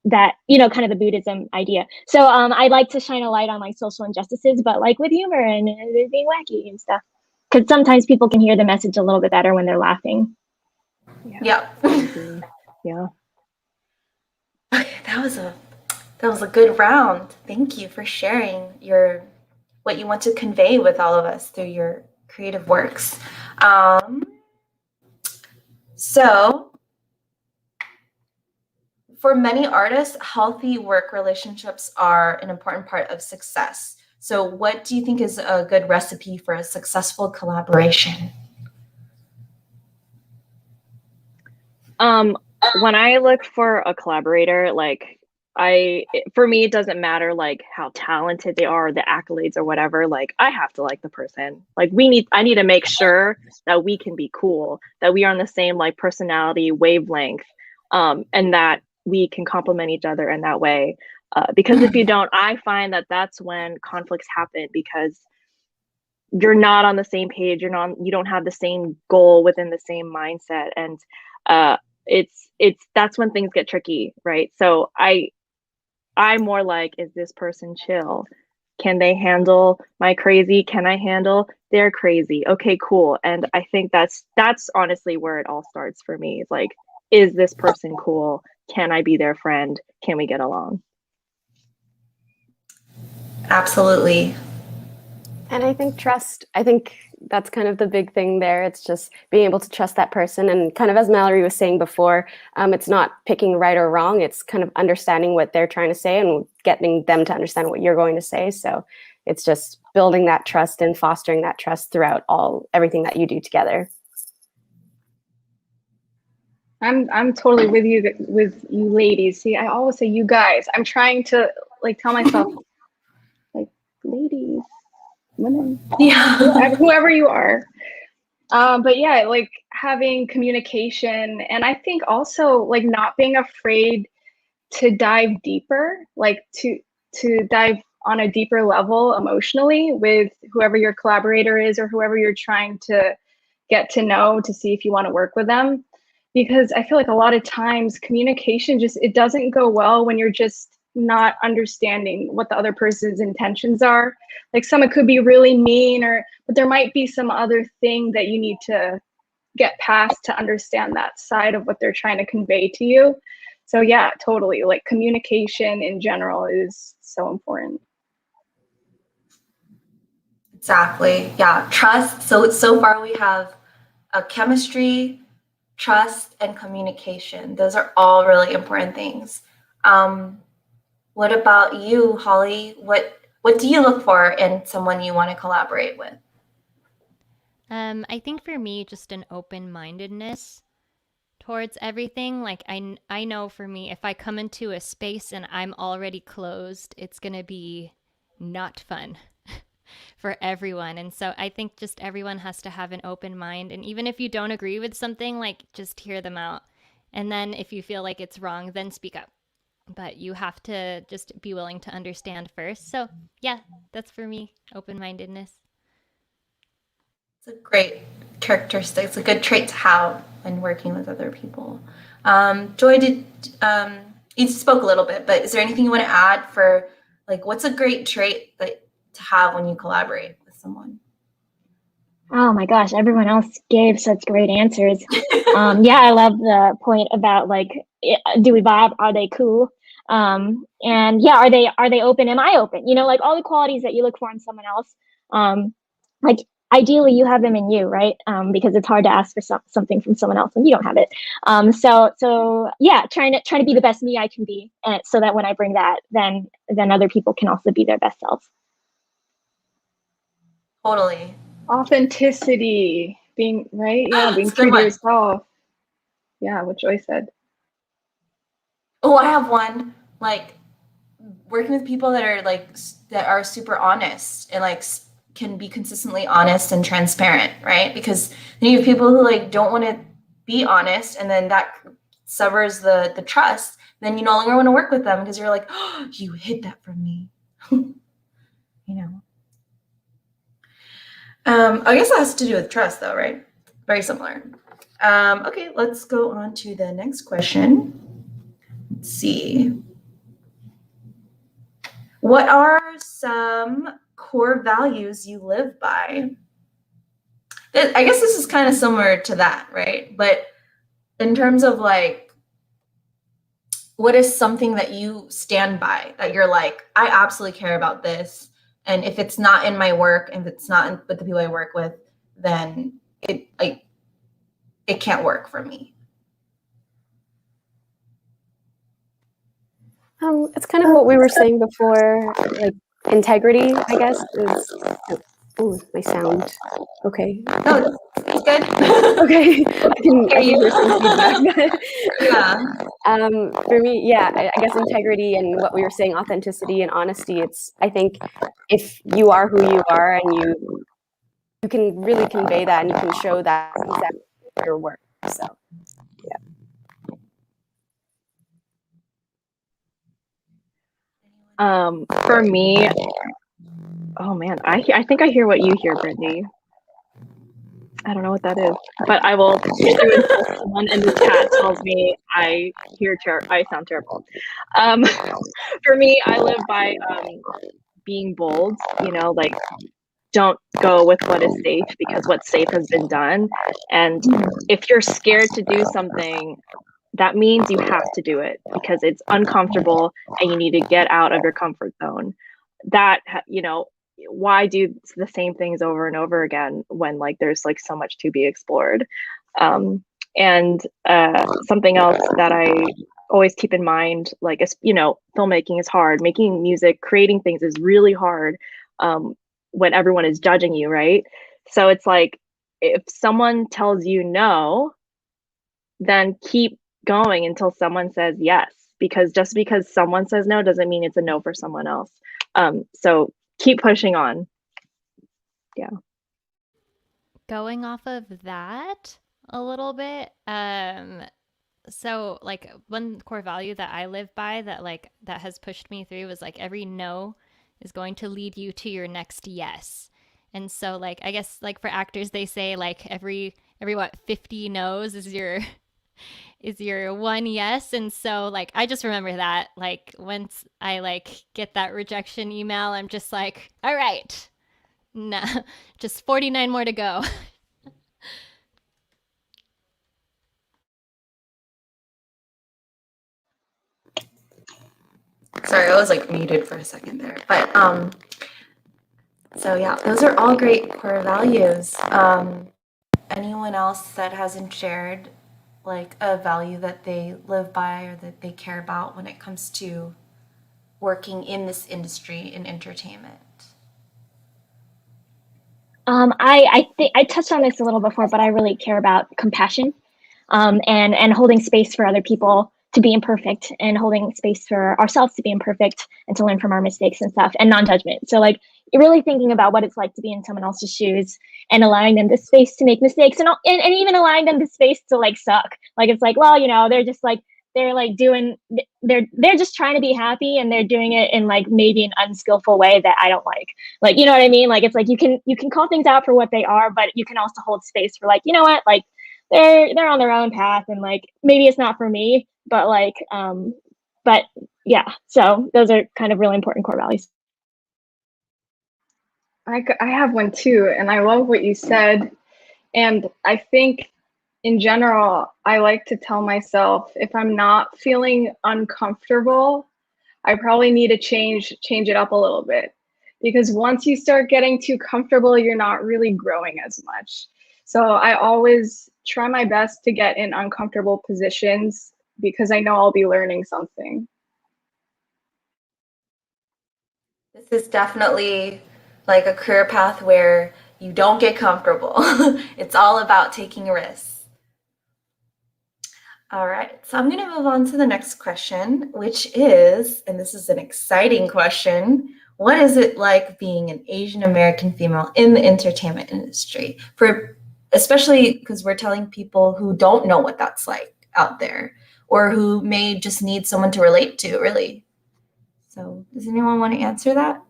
that, you know, kind of the Buddhism idea. So I like to shine a light on like social injustices, but like with humor and being wacky and stuff. Because sometimes people can hear the message a little bit better when they're laughing. Yeah. Yeah. Okay, that was a good round. Thank you for sharing what you want to convey with all of us through your creative works. So for many artists, healthy work relationships are an important part of success. So what do you think is a good recipe for a successful collaboration? When I look for a collaborator, like for me, it doesn't matter like how talented they are, the accolades or whatever. Like I have to like the person. Like I need to make sure that we can be cool, that we are on the same like personality wavelength, and that we can complement each other in that way. Because if you don't, I find that that's when conflicts happen, because you're not on the same page. You don't have the same goal within the same mindset. And it's that's when things get tricky, right? So I'm more like, is this person chill? Can they handle my crazy? Can I handle their crazy? Okay, cool. And I think that's honestly where it all starts for me. It's like, is this person cool? Can I be their friend? Can we get along? Absolutely. And I think trust, I think that's kind of the big thing there. It's just being able to trust that person. And kind of as Mallory was saying before, it's not picking right or wrong. It's kind of understanding what they're trying to say and getting them to understand what you're going to say. So it's just building that trust and fostering that trust throughout everything that you do together. I'm totally with you ladies. See, I always say you guys. I'm trying to like tell myself like ladies, women, Yeah. whoever you are. But yeah, like having communication, and I think also like not being afraid to dive deeper, like to dive on a deeper level emotionally with whoever your collaborator is or whoever you're trying to get to know to see if you want to work with them. Because I feel like a lot of times communication it doesn't go well when you're just not understanding what the other person's intentions are. Like someone could be really mean but there might be some other thing that you need to get past to understand that side of what they're trying to convey to you. So yeah, totally. Like communication in general is so important. Exactly. Yeah. Trust. So far we have a chemistry, trust, and communication. Those are all really important things. What about you, Holly? What do you look for in someone you want to collaborate with? I think for me, just an open-mindedness towards everything. Like I know for me, if I come into a space and I'm already closed, it's gonna be not fun for everyone. And so I think just everyone has to have an open mind. And even if you don't agree with something, like just hear them out. And then if you feel like it's wrong, then speak up. But you have to just be willing to understand first. So yeah, that's for me, open-mindedness. It's a great characteristic. It's a good trait to have when working with other people. Joy, you spoke a little bit, but is there anything you want to add for like what's a great trait to have when you collaborate with someone? Oh my gosh, everyone else gave such great answers. Yeah, I love the point about like, do we vibe? Are they cool? And yeah, are they open? Am I open? You know, like all the qualities that you look for in someone else. Like ideally, you have them in you, right? Because it's hard to ask for something from someone else when you don't have it. So yeah, trying to be the best me I can be, and so that when I bring that, then other people can also be their best selves. Totally. Authenticity, being right, yeah, being true to yourself. Yeah, what Joy said. Oh, I have one. Like working with people that are super honest and like can be consistently honest and transparent, right? Because then you have people who like don't want to be honest, and then that severs the trust. Then you no longer want to work with them because you're like, oh, you hid that from me, you know. I guess that has to do with trust, though, right? Very similar. Okay, let's go on to the next question. Let's see. What are some core values you live by? I guess this is kind of similar to that, right? But in terms of like, what is something that you stand by that you're like, I absolutely care about this. And if it's not in my work, if it's not with the people I work with, then it can't work for me. It's kind of what we were saying before, like integrity, I guess, is, oh, my sound. Okay. No, it's good. Okay. I can hear some feedback. Yeah. For me, yeah, I guess integrity and what we were saying, authenticity and honesty, I think if you are who you are and you can really convey that and you can show that your work. So, yeah. For me, oh man, I think I hear what you hear, Brittany. I don't know what that is, but I will pursue until someone in the chat tells me I sound terrible. For me, I live by being bold. You know, like don't go with what is safe because what's safe has been done. And if you're scared to do something, that means you have to do it because it's uncomfortable and you need to get out of your comfort zone. That, you know, why do the same things over and over again when like there's like so much to be explored? And something else that I always keep in mind, like, you know, filmmaking is hard, making music, creating things is really hard when everyone is judging you, right? So it's like, if someone tells you no, then keep going until someone says yes, because just because someone says no doesn't mean it's a no for someone else. So keep pushing on. Yeah. Going off of that a little bit, so like one core value that I live by that has pushed me through was like every no is going to lead you to your next yes. And so like I guess like for actors they say like every what 50 no's is your one yes. And so like I just remember that like once I like get that rejection email, I'm just like, all right, nah, just 49 more to go. Sorry, I was like muted for a second there. But so yeah, those are all great core values. Anyone else that hasn't shared like a value that they live by or that they care about when it comes to working in this industry in entertainment? I think I touched on this a little before, but I really care about compassion, and holding space for other people to be imperfect, and holding space for ourselves to be imperfect and to learn from our mistakes and stuff, and non-judgment. So like really thinking about what it's like to be in someone else's shoes and allowing them the space to make mistakes, and even allowing them the space to like suck. Like it's like, well, you know, they're like doing they're just trying to be happy, and they're doing it in like maybe an unskillful way that I don't like, you know what I mean? Like it's like you can call things out for what they are, but you can also hold space for like, you know what, like they're on their own path, and like maybe it's not for me, but like but yeah, so those are kind of really important core values. I have one too, and I love what you said. And I think in general, I like to tell myself if I'm not feeling uncomfortable, I probably need to change it up a little bit. Because once you start getting too comfortable, you're not really growing as much. So I always try my best to get in uncomfortable positions because I know I'll be learning something. This is definitely like a career path where you don't get comfortable. It's all about taking risks. All right, so I'm going to move on to the next question, which is, and this is an exciting question, what is it like being an Asian American female in the entertainment industry? Especially because we're telling people who don't know what that's like out there, or who may just need someone to relate to, really. So does anyone want to answer that?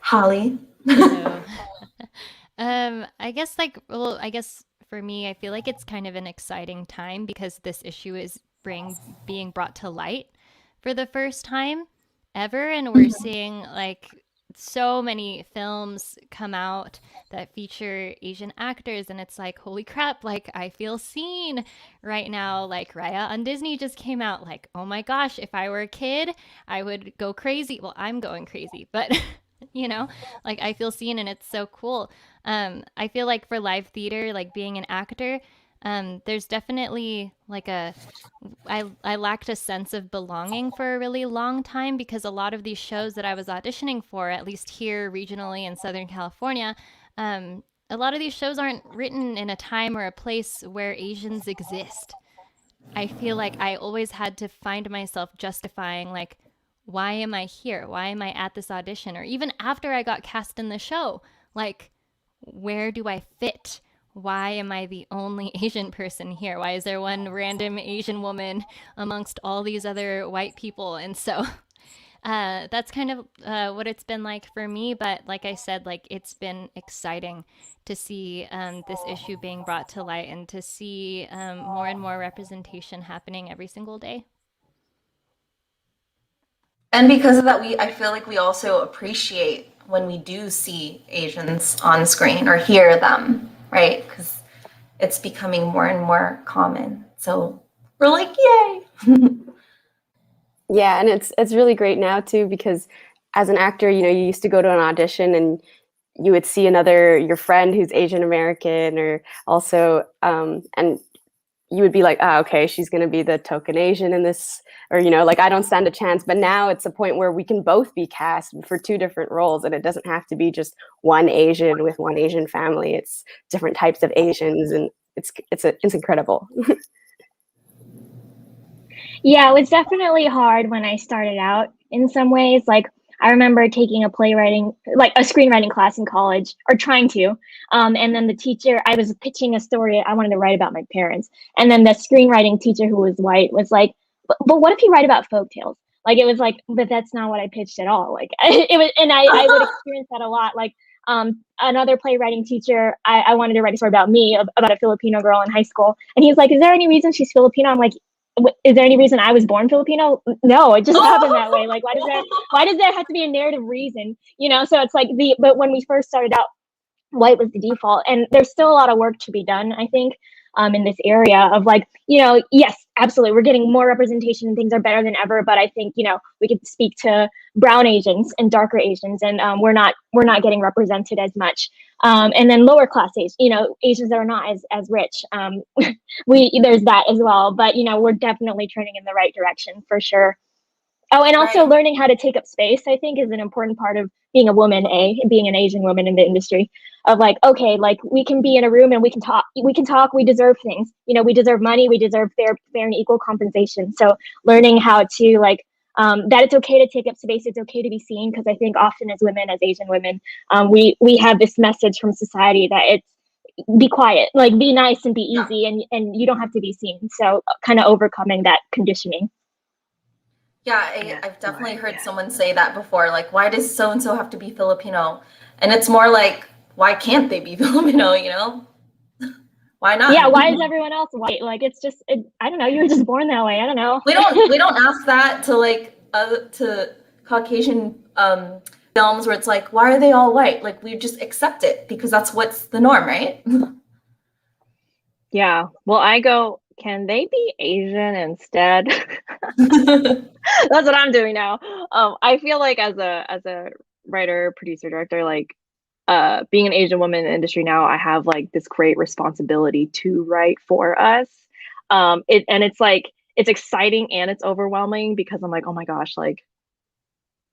Holly? No. I guess I guess for me, I feel like it's kind of an exciting time because this issue is being brought to light for the first time ever, and we're seeing like so many films come out that feature Asian actors, and it's like, holy crap, like I feel seen right now. Like Raya on Disney just came out, like, oh my gosh, if I were a kid, I would go crazy. Well, I'm going crazy, but you know, like I feel seen, and it's so cool. I feel like for live theater, like being an actor, there's definitely like I lacked a sense of belonging for a really long time because a lot of these shows that I was auditioning for, at least here regionally in Southern California, a lot of these shows aren't written in a time or a place where Asians exist. I feel like I always had to find myself justifying, like, why am I here? Why am I at this audition? Or even after I got cast in the show, like, where do I fit? Why am I the only Asian person here? Why is there one random Asian woman amongst all these other white people? And so that's kind of what it's been like for me. But like I said, like it's been exciting to see this issue being brought to light and to see more and more representation happening every single day. And because of that, I feel like we also appreciate when we do see Asians on screen or hear them, right? Because it's becoming more and more common. So we're like, yay! Yeah, and it's really great now too, because as an actor, you used to go to an audition and you would see your friend who's Asian American, or also and you would be like, okay, she's going to be the token Asian in this, or like I don't stand a chance. But now it's a point where we can both be cast for 2 different roles, and it doesn't have to be just one Asian with one Asian family. It's different types of Asians, and it's incredible. Yeah, it was definitely hard when I started out in some ways. Like, I remember taking a screenwriting class in college, or trying to. And then the teacher, I was pitching a story I wanted to write about my parents. And then the screenwriting teacher, who was white, was like, but what if you write about folktales? Like, it was like, but that's not what I pitched at all. Like, it was, and I would experience that a lot. Like, another playwriting teacher, I wanted to write a story about me, about a Filipino girl in high school. And he was like, is there any reason she's Filipino? I'm like, is there any reason I was born Filipino? No, it just happened that way. Like, why does there have to be a narrative reason? So it's like but when we first started out, white was the default, and there's still a lot of work to be done, I think, in this area of like, yes, absolutely, we're getting more representation and things are better than ever. But I think, we could speak to brown Asians and darker Asians, and we're not getting represented as much. And then lower class Asians that are not as rich. There's that as well. But we're definitely trending in the right direction for sure. Oh, and also learning how to take up space, I think, is an important part of being a woman, being an Asian woman in the industry. Of like, okay, like we can be in a room and we can talk, we deserve things. We deserve money, we deserve fair and equal compensation. So learning how to like, that it's okay to take up space, it's okay to be seen, because I think often as women, as Asian women, we have this message from society that it's, be quiet, like be nice and be easy, and you don't have to be seen. So kind of overcoming that conditioning. Yeah, I've definitely heard someone say that before. Like, why does so-and-so have to be Filipino? And it's more like, why can't they be Filipino, Why not? Yeah, why is everyone else white? Like, it's just, I don't know, you were just born that way. I don't know. We don't ask that to to Caucasian films where it's like, why are they all white? Like, we just accept it because that's what's the norm, right? Yeah. Well, I go, can they be Asian instead? That's what I'm doing now. I feel like as a writer, producer, director, like being an Asian woman in the industry now, I have like this great responsibility to write for us. It's like, it's exciting and it's overwhelming, because I'm like, oh my gosh, like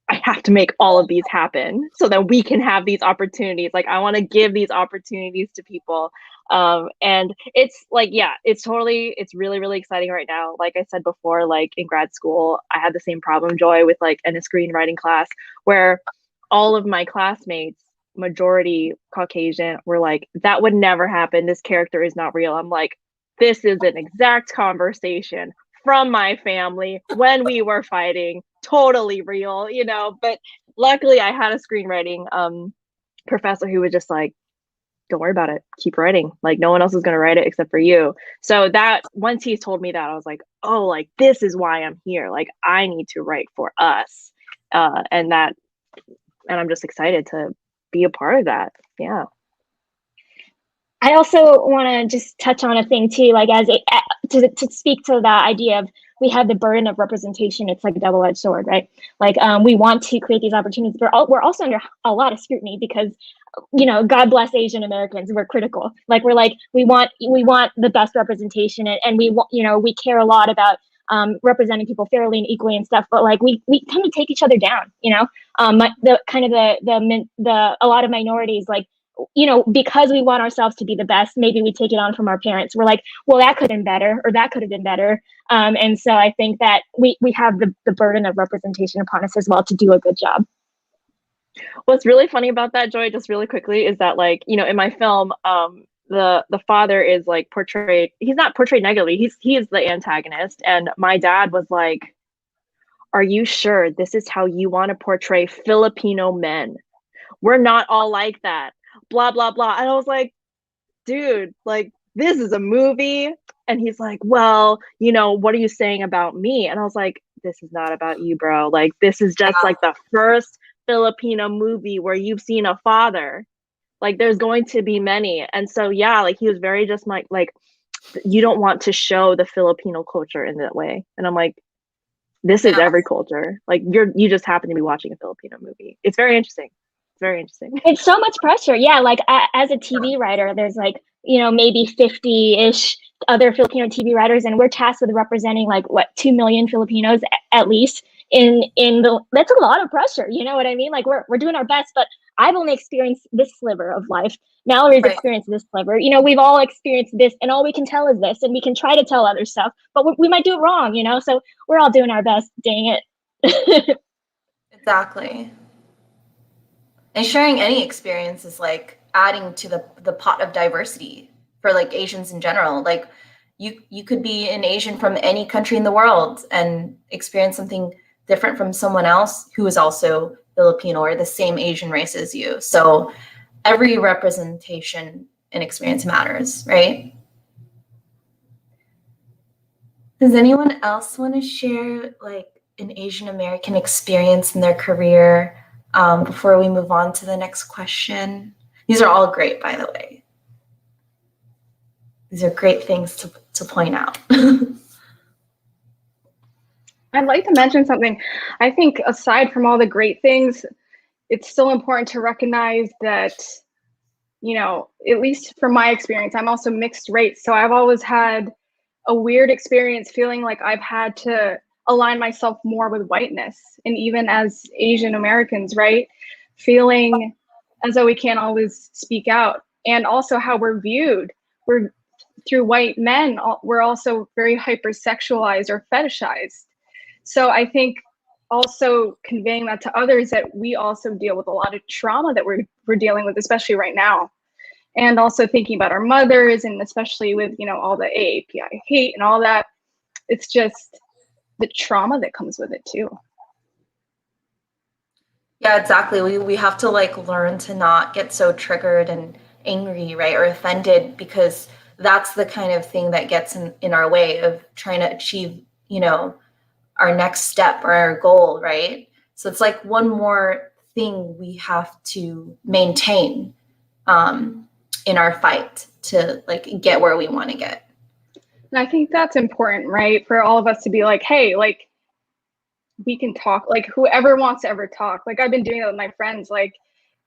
I have to make all of these happen so that we can have these opportunities. Like, I want to give these opportunities to people. And it's like, yeah, it's really, really exciting right now. Like I said before, like in grad school, I had the same problem, Joy, with like in a screenwriting class where all of my classmates, majority Caucasian, were like, that would never happen. This character is not real. I'm like, this is an exact conversation from my family when we were fighting, totally real, but luckily I had a screenwriting professor who was just like, don't worry about it, keep writing, like no one else is going to write it except for you. So that once he told me that, I was like, oh, like this is why I'm here, like I need to write for us, and I'm just excited to be a part of that. Yeah. I also want to just touch on a thing too, like to speak to that idea of, we have the burden of representation. It's like a double-edged sword, right? Like we want to create these opportunities, but we're also under a lot of scrutiny because, God bless Asian Americans, we're critical. Like we're like, we want the best representation, and we want, we care a lot about representing people fairly and equally and stuff. But like we tend to take each other down, a lot of minorities, like, because we want ourselves to be the best, maybe we take it on from our parents. We're like, well, that could have been better, or that could have been better. And so I think that we have the burden of representation upon us as well to do a good job. What's really funny about that, Joy, just really quickly, is that like, in my film, the father is like portrayed, he's not portrayed negatively, he is the antagonist. And my dad was like, are you sure this is how you want to portray Filipino men? We're not all like that. Blah, blah, blah. And I was like, dude, like, this is a movie. And he's like, well, you know, what are you saying about me? And I was like, this is not about you, bro. Like, this is just like the first Filipino movie where you've seen a father. Like, there's going to be many. And so, yeah, like, he was very just like, you don't want to show the Filipino culture in that way. And I'm like, this is every culture. Like, you just happen to be watching a Filipino movie. It's very interesting. It's very interesting. It's so much pressure. Yeah, like as a TV writer, there's like, you know, maybe 50-ish other Filipino TV writers, and we're tasked with representing like what 2 million Filipinos at least in the. That's a lot of pressure. You know what I mean? Like we're doing our best, but I've only experienced this sliver of life. Mallory's experienced this sliver. You know, we've all experienced this, and all we can tell is this, and we can try to tell other stuff, but we might do it wrong. You know, so we're all doing our best. Dang it. Exactly. And sharing any experience is like adding to the pot of diversity for like Asians in general. Like you could be an Asian from any country in the world and experience something different from someone else who is also Filipino or the same Asian race as you. So every representation and experience matters, right? Does anyone else want to share like an Asian American experience in their career before we move on to the next question? These are all great, by the way. These are great things to point out. I'd like to mention something. I think aside from all the great things, it's still important to recognize that, you know, at least from my experience, I'm also mixed race. So I've always had a weird experience feeling like I've had to align myself more with whiteness. And even as Asian Americans, right? Feeling as though we can't always speak out. And also how we're viewed. We're through white men, we're also very hypersexualized or fetishized. So I think also conveying that to others that we also deal with a lot of trauma that we're dealing with, especially right now. And also thinking about our mothers, and especially with, you know, all the AAPI hate and all that. It's just the trauma that comes with it too. Yeah, exactly. We have to like learn to not get so triggered and angry, right? Or offended, because that's the kind of thing that gets in our way of trying to achieve, you know, our next step or our goal, right? So it's like one more thing we have to maintain in our fight to like get where we want to get. And I think that's important, right? For all of us to be like, hey, like we can talk, like whoever wants to ever talk. Like I've been doing it with my friends, like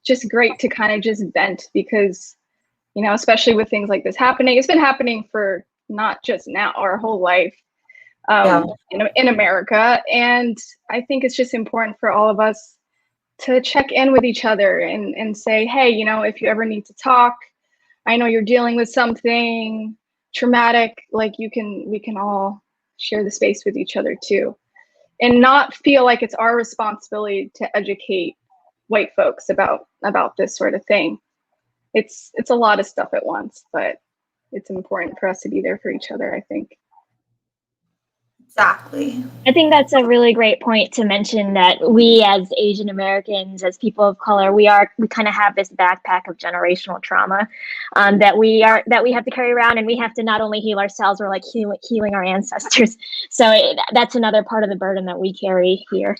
just great to kind of just vent, because, you know, especially with things like this happening, it's been happening for not just now, our whole life in America. And I think it's just important for all of us to check in with each other and say, hey, you know, if you ever need to talk, I know you're dealing with something traumatic, like we can all share the space with each other too. And not feel like it's our responsibility to educate white folks about this sort of thing. It's a lot of stuff at once, but it's important for us to be there for each other, I think. Exactly. I think that's a really great point to mention, that we as Asian Americans, as people of color, we kind of have this backpack of generational trauma that we have to carry around, and we have to not only heal ourselves, we're like healing our ancestors. So that's another part of the burden that we carry here.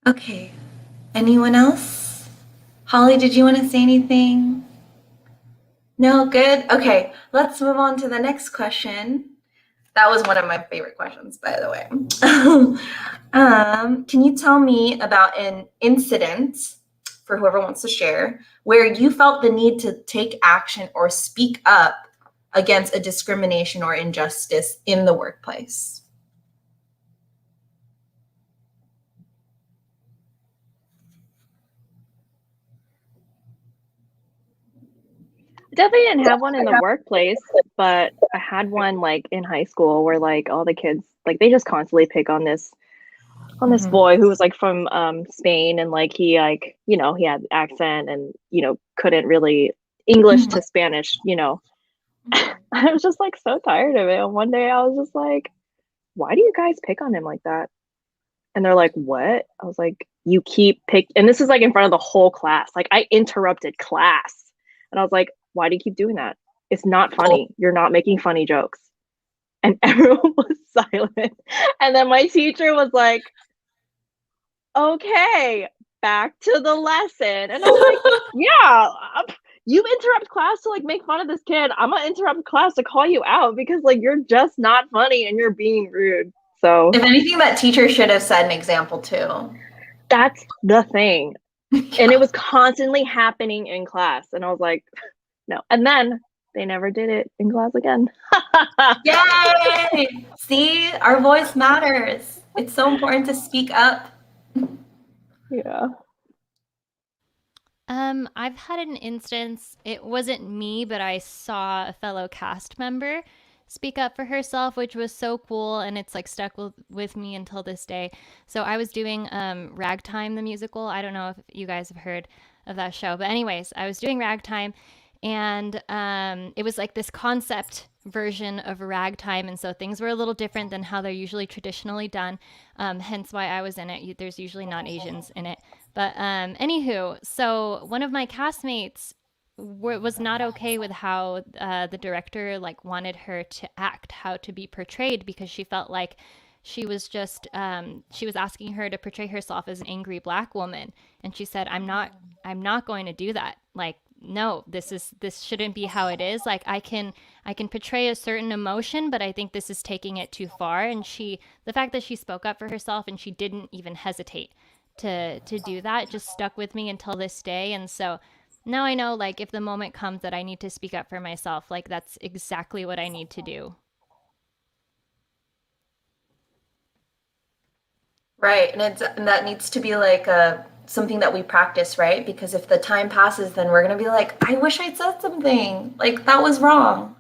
Okay. Anyone else? Holly, did you want to say anything? No, good. Okay, let's move on to the next question. That was one of my favorite questions, by the way. Can you tell me about an incident, for whoever wants to share, where you felt the need to take action or speak up against a discrimination or injustice in the workplace? Definitely didn't have one in the workplace, but I had one like in high school where like all the kids, like they just constantly pick on this boy who was like from Spain, and like he like, you know, he had accent and, you know, couldn't really English to Spanish, you know, I was just like so tired of it. And one day I was just like, why do you guys pick on him like that? And they're like, what? I was like, you keep and this is like in front of the whole class. Like I interrupted class. And I was like, why do you keep doing that? It's not funny. You're not making funny jokes. And everyone was silent. And then my teacher was like, okay, back to the lesson. And I was like, yeah, you interrupt class to like make fun of this kid. I'm gonna interrupt class to call you out because like you're just not funny and you're being rude. So if anything, that teacher should have set an example too. That's the thing. And it was constantly happening in class. And I was like, no. And then they never did it in class again. Yay! See, our voice matters. It's so important to speak up. Yeah. I've had an instance, it wasn't me, but I saw a fellow cast member speak up for herself, which was so cool, and it's like stuck with me until this day. So I was doing Ragtime the musical. I don't know if you guys have heard of that show, but anyways, I was doing Ragtime, and it was like this concept version of Ragtime, and so things were a little different than how they're usually traditionally done, hence why I was in it. There's usually not Asians in it, but anywho, so one of my castmates was not okay with how the director like wanted her to act, how to be portrayed, because she felt like she was just she was asking her to portray herself as an angry Black woman, and she said, I'm not going to do that. Like, no, this shouldn't be how it is. Like, I can portray a certain emotion, but I think this is taking it too far. And the fact that she spoke up for herself and she didn't even hesitate to do that just stuck with me until this day. And so now I know, like, if the moment comes that I need to speak up for myself, like, that's exactly what I need to do. Right, and that needs to be like something that we practice, right? Because if the time passes, then we're gonna be like, I wish I'd said something. Like, that was wrong.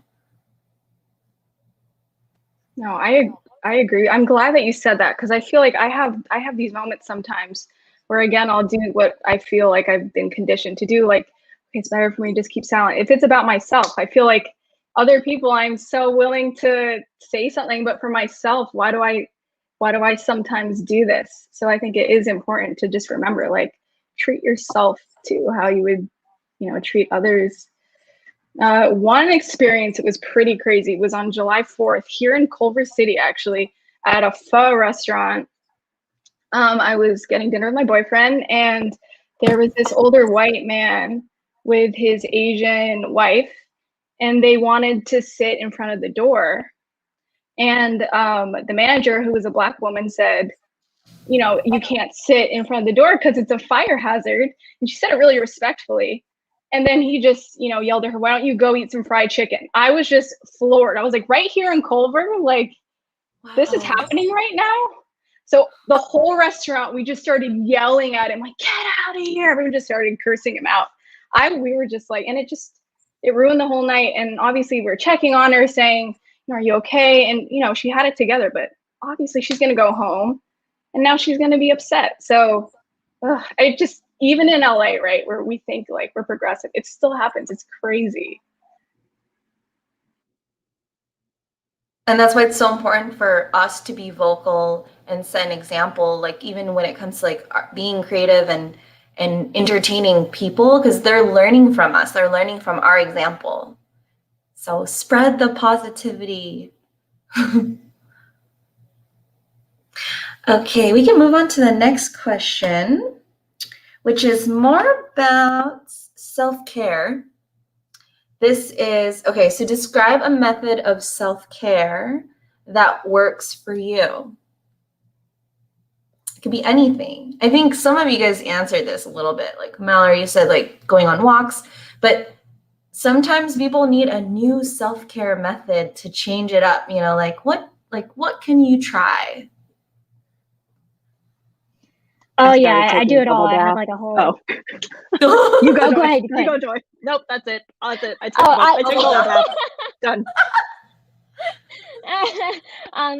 No, I agree. I'm glad that you said that, because I feel like I have these moments sometimes where, again, I'll do what I feel like I've been conditioned to do. Like, okay, it's better for me to just keep silent. If it's about myself, I feel like other people, I'm so willing to say something, but for myself, why do I sometimes do this? So I think it is important to just remember, like, treat yourself to how you would, treat others. One experience, it was pretty crazy. It was on July 4th here in Culver City, actually, at a pho restaurant. I was getting dinner with my boyfriend, and there was this older white man with his Asian wife, and they wanted to sit in front of the door. And the manager, who was a Black woman, said, you can't sit in front of the door because it's a fire hazard. And she said it really respectfully. And then he just, yelled at her, why don't you go eat some fried chicken? I was just floored. I was like, right here in Culver, like, wow, this is happening right now. So the whole restaurant, we just started yelling at him, like, get out of here. Everyone just started cursing him out. We were just like, and it ruined the whole night. And obviously we were checking on her, saying, are you okay? And, she had it together, but obviously she's going to go home, and now she's going to be upset. So even in LA, right, where we think like we're progressive, it still happens. It's crazy. And that's why it's so important for us to be vocal and set an example, like, even when it comes to like being creative and entertaining people, because they're learning from us. They're learning from our example. So spread the positivity. Okay, we can move on to the next question, which is more about self-care. This is, okay, so describe a method of self-care that works for you. It could be anything. I think some of you guys answered this a little bit. Like Mallory, you said like going on walks, but sometimes people need a new self-care method to change it up. What can you try? Oh yeah, I do it all. I have like a whole. Oh. You go. Go ahead. You go, Joy. Nope, that's it. That's it. I took a bubble bath. Done.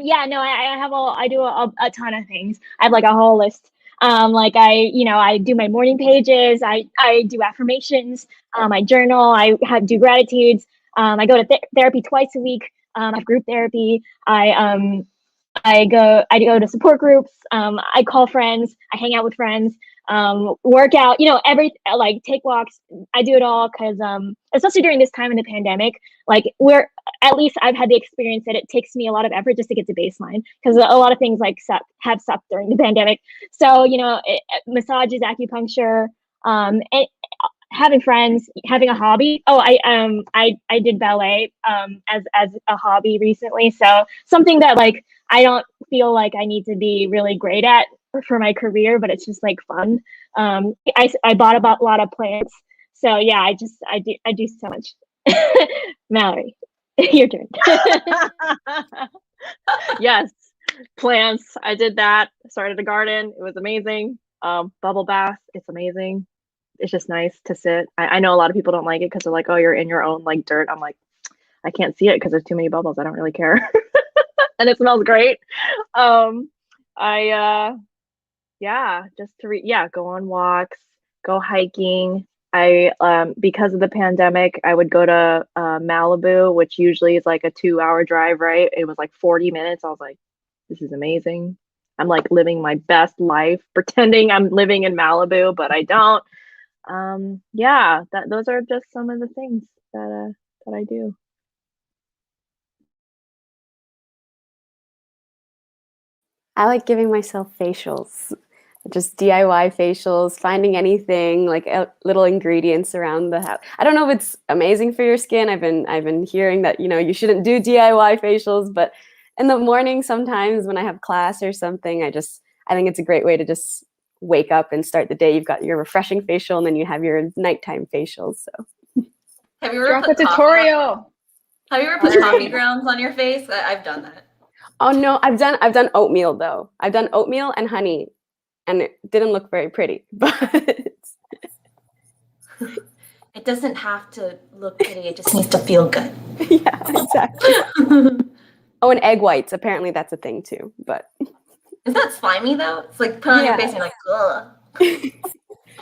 Yeah, no, I do a ton of things. I have like a whole list. Like I do my morning pages. I do affirmations. I journal. I do gratitudes. I go to therapy twice a week. I have group therapy. I go to support groups. I call friends. I hang out with friends. Work out. Like take walks. I do it all because especially during this time in the pandemic, like at least I've had the experience that it takes me a lot of effort just to get to baseline because a lot of things like have sucked during the pandemic. So massages, acupuncture, and having friends, having a hobby. Oh, I did ballet as a hobby recently. So something that like I don't feel like I need to be really great at for my career, but it's just like fun. I bought a lot of plants. So yeah, I do so much. Mallory, your turn. Yes, plants. I did that. Started a garden. It was amazing. Bubble bath. It's amazing. It's just nice to sit. I know a lot of people don't like it because they're like, oh, you're in your own like dirt. I'm like, I can't see it because there's too many bubbles. I don't really care. And it smells great. Go on walks, go hiking. Because of the pandemic, I would go to Malibu, which usually is like a 2-hour drive, right? It was like 40 minutes. I was like, this is amazing. I'm like living my best life, pretending I'm living in Malibu, but I don't. Those are just some of the things that I do. I like giving myself facials, just DIY facials, finding anything like little ingredients around the house. I don't know if it's amazing for your skin. I've been hearing that you shouldn't do DIY facials, but in the morning sometimes when I have class or something, I think it's a great way to just wake up and start the day. You've got your refreshing facial and then you have your nighttime facials. So Have you ever Drop a tutorial. Have you ever put coffee grounds on your face? I've done that. Oh no, I've done oatmeal though. I've done oatmeal and honey, and it didn't look very pretty. But it doesn't have to look pretty. It just needs to feel good. Yeah, exactly. Oh, and egg whites. Apparently, that's a thing too. But is that slimy though? It's like put on your face and you're like, ugh.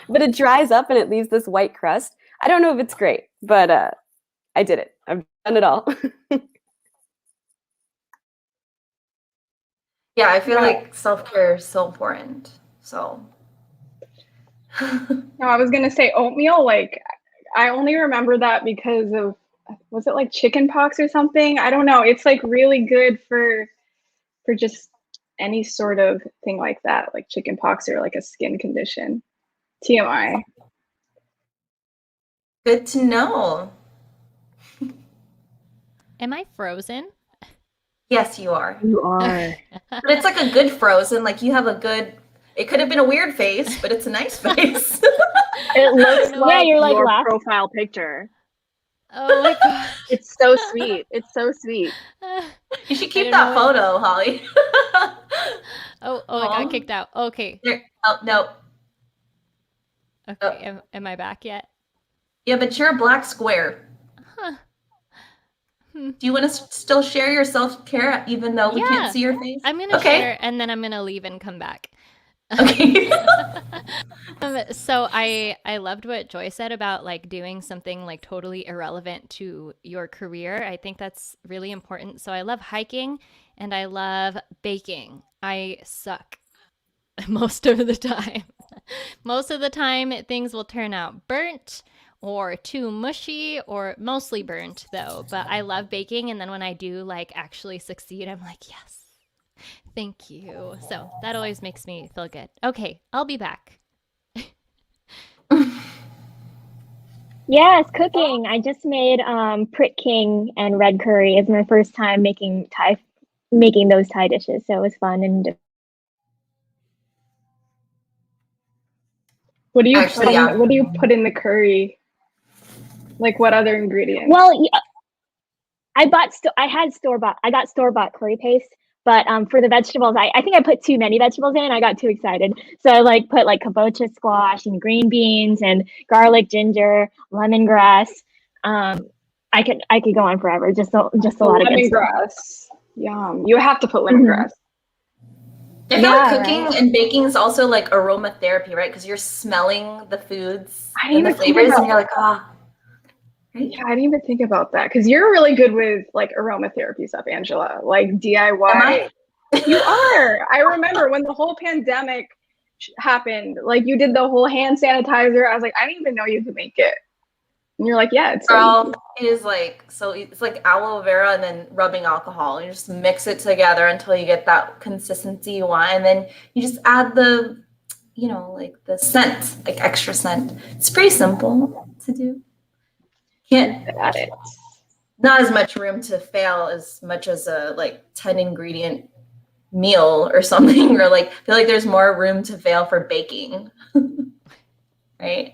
But it dries up and it leaves this white crust. I don't know if it's great, but I did it. I've done it all. Yeah, I feel like self-care is so important. So. No, I was gonna say oatmeal. Like, I only remember that because of, was it like chicken pox or something? I don't know. It's like really good for just any sort of thing like that, like chicken pox or like a skin condition. TMI. Good to know. Am I frozen? Yes, you are. You are. But it's like a good frozen. Like you have a good. It could have been a weird face, but it's a nice face. It looks like you're like your laughing. profile picture. Oh my gosh. It's so sweet. It's so sweet. You should keep that photo, Holly. I got kicked out. Okay. There, oh no. Okay. Am I back yet? Yeah, but you're a black square. Huh. Do you want to still share your self-care even though we can't see your face? I'm gonna share and then I'm gonna leave and come back. Okay. So I loved what Joy said about like doing something like totally irrelevant to your career. I think that's really important. So I love hiking and I love baking. I suck most of the time. Most of the time things will turn out burnt or too mushy, or mostly burnt though. But I love baking, and then when I do like actually succeed, I'm like, yes, thank you. So that always makes me feel good. Okay, I'll be back. Yes, cooking. I just made prick king and red curry. It's my first time making those Thai dishes, so it was fun and. What do you put in the curry? Like what other ingredients? Well, yeah, I got store-bought curry paste, but for the vegetables, I think I put too many vegetables in and I got too excited. So I like put like kabocha squash and green beans and garlic, ginger, lemongrass. I could go on forever. Just a lot of good lemongrass. Yum. You have to put lemongrass. I feel like cooking and baking is also like aromatherapy, right? Because you're smelling the foods and the flavors, and you're like, ah. right? Yeah, I didn't even think about that because you're really good with like aromatherapy stuff, Angela. Like DIY. Am I? You are. I remember when the whole pandemic happened, like you did the whole hand sanitizer. I was like, I didn't even know you could make it. And you're like, yeah, it's so Girl, easy. it is like, so it's like aloe vera and then rubbing alcohol. You just mix it together until you get that consistency you want. And then you just add the, you know, like the scent, like extra scent. It's pretty simple to do. Can't, Got it. not as much room to fail as much as a like 10 ingredient meal or something, or like I feel like there's more room to fail for baking. Right?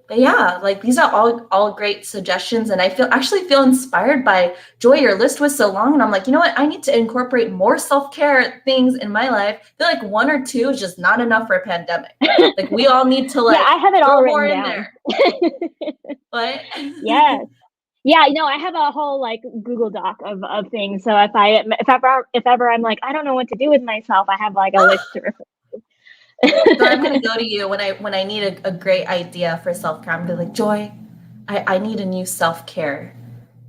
But yeah, like these are all great suggestions, and I actually feel inspired by Joy. Your list was so long, and I'm like, you know what? I need to incorporate more self-care things in my life. I feel like 1 or 2 is just not enough for a pandemic. Like we all need to like Yeah, I have it all throw more written in down. there. What? Yes. Yeah, no, I have a whole like Google Doc of things. So if ever I'm like, I don't know what to do with myself, I have like a list to refer. So I'm gonna go to you when I need a great idea for self-care. I'm gonna be like, Joy, I need a new self-care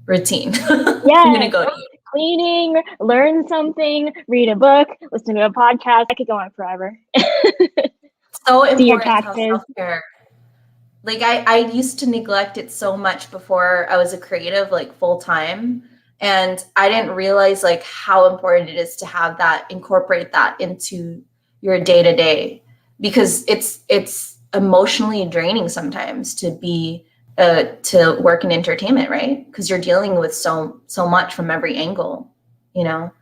routine. Yeah, I'm gonna go to you. cleaning, learn something, read a book, listen to a podcast. I could go on forever. So Do your important how taxes. self-care. Like I used to neglect it so much before I was a creative, like full time. And I didn't realize like how important it is to have that, incorporate that into your day to day, because it's emotionally draining sometimes to be to work in entertainment, right? Because you're dealing with so much from every angle, you know.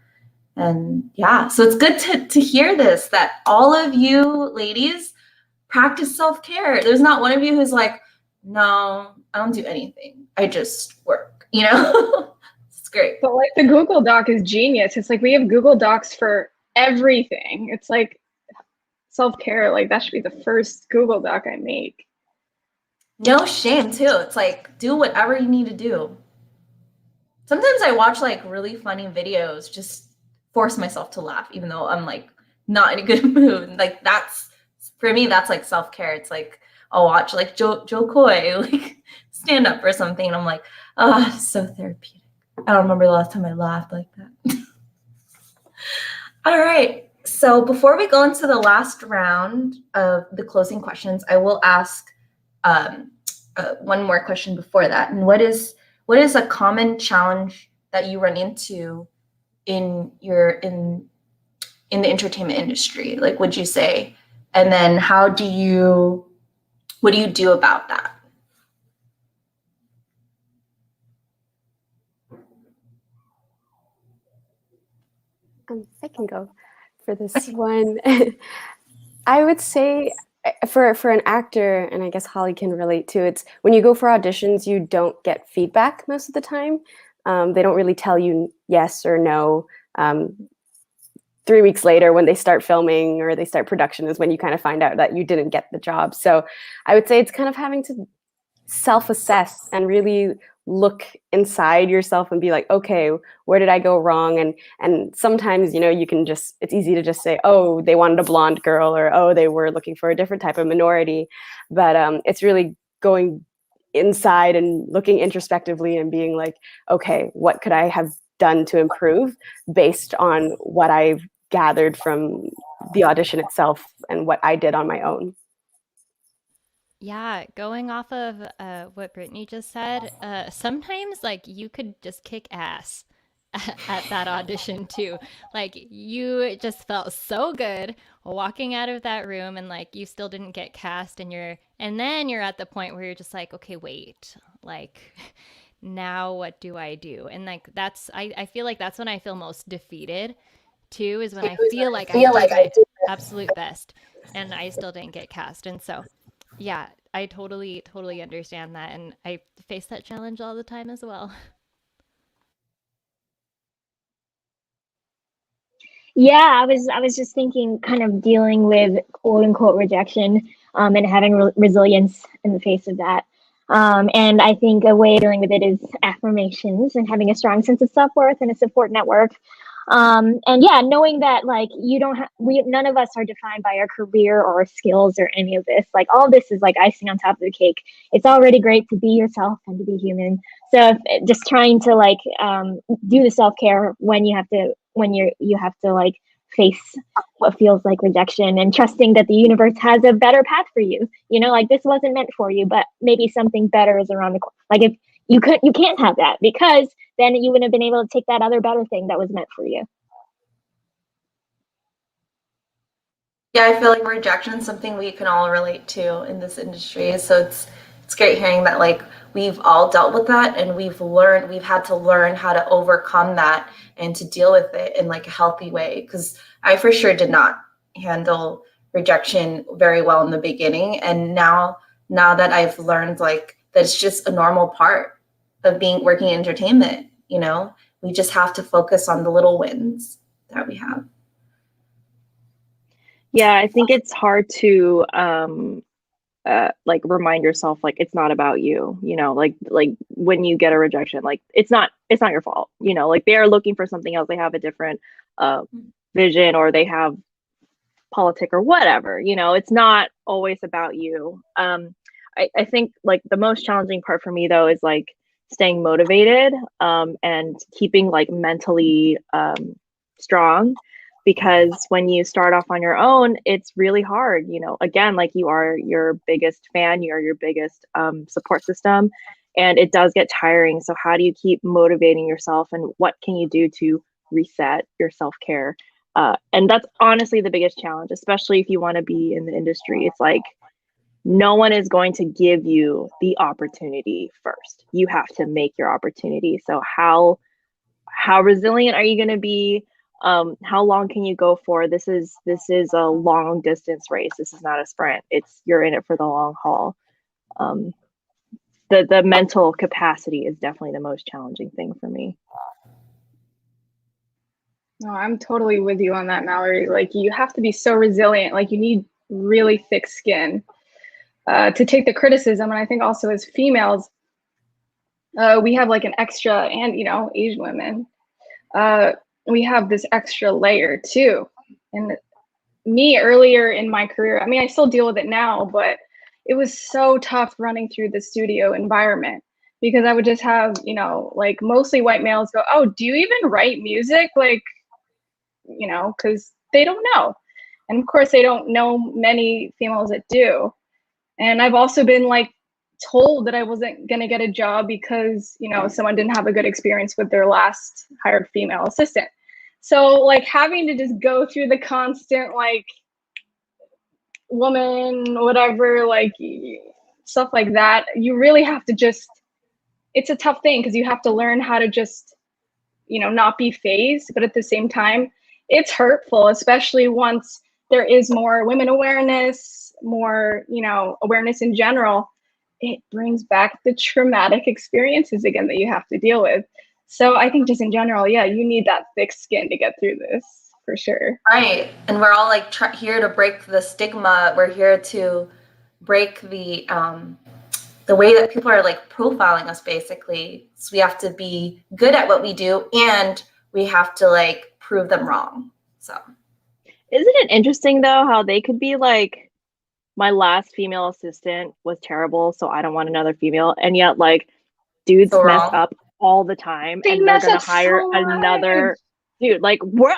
And yeah, so it's good to hear this, that all of you ladies practice self-care. There's not one of you who's like, no, I don't do anything. I just work, you know? It's great. But like the Google Doc is genius. It's like we have Google Docs for everything. It's like self-care, like that should be the first Google Doc I make. No shame too. It's like, do whatever you need to do. Sometimes I watch like really funny videos, just force myself to laugh, even though I'm like not in a good mood. Like that's, for me, that's like self-care. It's like I'll watch like Joe Coy like stand up or something, and I'm like, oh, so therapeutic. I don't remember the last time I laughed like that. All right. So before we go into the last round of the closing questions, I will ask one more question before that. And what is a common challenge that you run into in the entertainment industry? Like, would you say? And then what do you do about that? I can go for this one. I would say for an actor, and I guess Holly can relate to, it's when you go for auditions, you don't get feedback most of the time. They don't really tell you yes or no. 3 weeks later, when they start filming or they start production, is when you kind of find out that you didn't get the job. So I would say it's kind of having to self-assess and really look inside yourself and be like, okay, where did I go wrong? And sometimes, you know, it's easy to just say, oh, they wanted a blonde girl, or oh, they were looking for a different type of minority. But it's really going inside and looking introspectively and being like, okay, what could I have done to improve based on what I've gathered from the audition itself and what I did on my own. Yeah, going off of what Brittany just said, sometimes like you could just kick ass at that audition too. Like you just felt so good walking out of that room, and like you still didn't get cast, and then you're at the point where you're just like, okay, wait, like now what do I do? And like I feel like that's when I feel most defeated too, is when I feel like I did my absolute best and I still didn't get cast. And so yeah, I totally understand that, and I face that challenge all the time as well. Yeah, I was just thinking, kind of dealing with quote unquote rejection, and having resilience in the face of that. And I think a way of dealing with it is affirmations and having a strong sense of self worth and a support network. And yeah, knowing that like you don't have, none of us are defined by our career or our skills or any of this. Like all this is like icing on top of the cake. It's already great to be yourself and to be human. So just trying to like do the self-care when you have to like face what feels like rejection, and trusting that the universe has a better path for you. You know, like this wasn't meant for you, but maybe something better is around the corner. Like if you can't have that, because then you wouldn't have been able to take that other better thing that was meant for you. Yeah, I feel like rejection is something we can all relate to in this industry. So it's great hearing that like we've all dealt with that, and we've had to learn how to overcome that and to deal with it in like a healthy way. Because I for sure did not handle rejection very well in the beginning, and now that I've learned like that it's just a normal part of working in entertainment. You know, we just have to focus on the little wins that we have. Yeah, I think it's hard to like remind yourself like it's not about you, you know, like when you get a rejection, like it's not your fault, you know, like they are looking for something else, they have a different vision, or they have politic or whatever, you know, it's not always about you. I think like the most challenging part for me though is like staying motivated and keeping like mentally strong, because when you start off on your own, it's really hard, you know, again, like you are your biggest fan, you are your biggest support system, and it does get tiring. So how do you keep motivating yourself, and what can you do to reset your self-care? And that's honestly the biggest challenge, especially if you want to be in the industry. It's like no one is going to give you the opportunity first. You have to make your opportunity. So how resilient are you going to be? How long can you go for? This is a long distance race. This is not a sprint. You're in it for the long haul. The mental capacity is definitely the most challenging thing for me. No, I'm totally with you on that, Mallory. Like you have to be so resilient. Like you need really thick skin to take the criticism. And I think also as females, we have like an extra, and you know, Asian women, we have this extra layer too. And me earlier in my career, I mean, I still deal with it now, but it was so tough running through the studio environment, because I would just have, you know, like mostly white males go, "Oh, do you even write music?" Like, you know, because they don't know. And of course, they don't know many females that do. And I've also been like told that I wasn't going to get a job because, you know, someone didn't have a good experience with their last hired female assistant. So like having to just go through the constant like woman, whatever, like stuff like that, you really have to just, it's a tough thing because you have to learn how to just, you know, not be phased, but at the same time, it's hurtful, especially once there is more women awareness, more, you know, awareness in general. It brings back the traumatic experiences again that you have to deal with. So I think just in general, yeah, you need that thick skin to get through this for sure. Right. And we're all like here to break the stigma. We're here to break the way that people are like profiling us basically. So we have to be good at what we do, and we have to like prove them wrong. So isn't it interesting though how they could be like, my last female assistant was terrible, so I don't want another female, and yet like dudes mess up all the time, and they're gonna hire another dude. Like what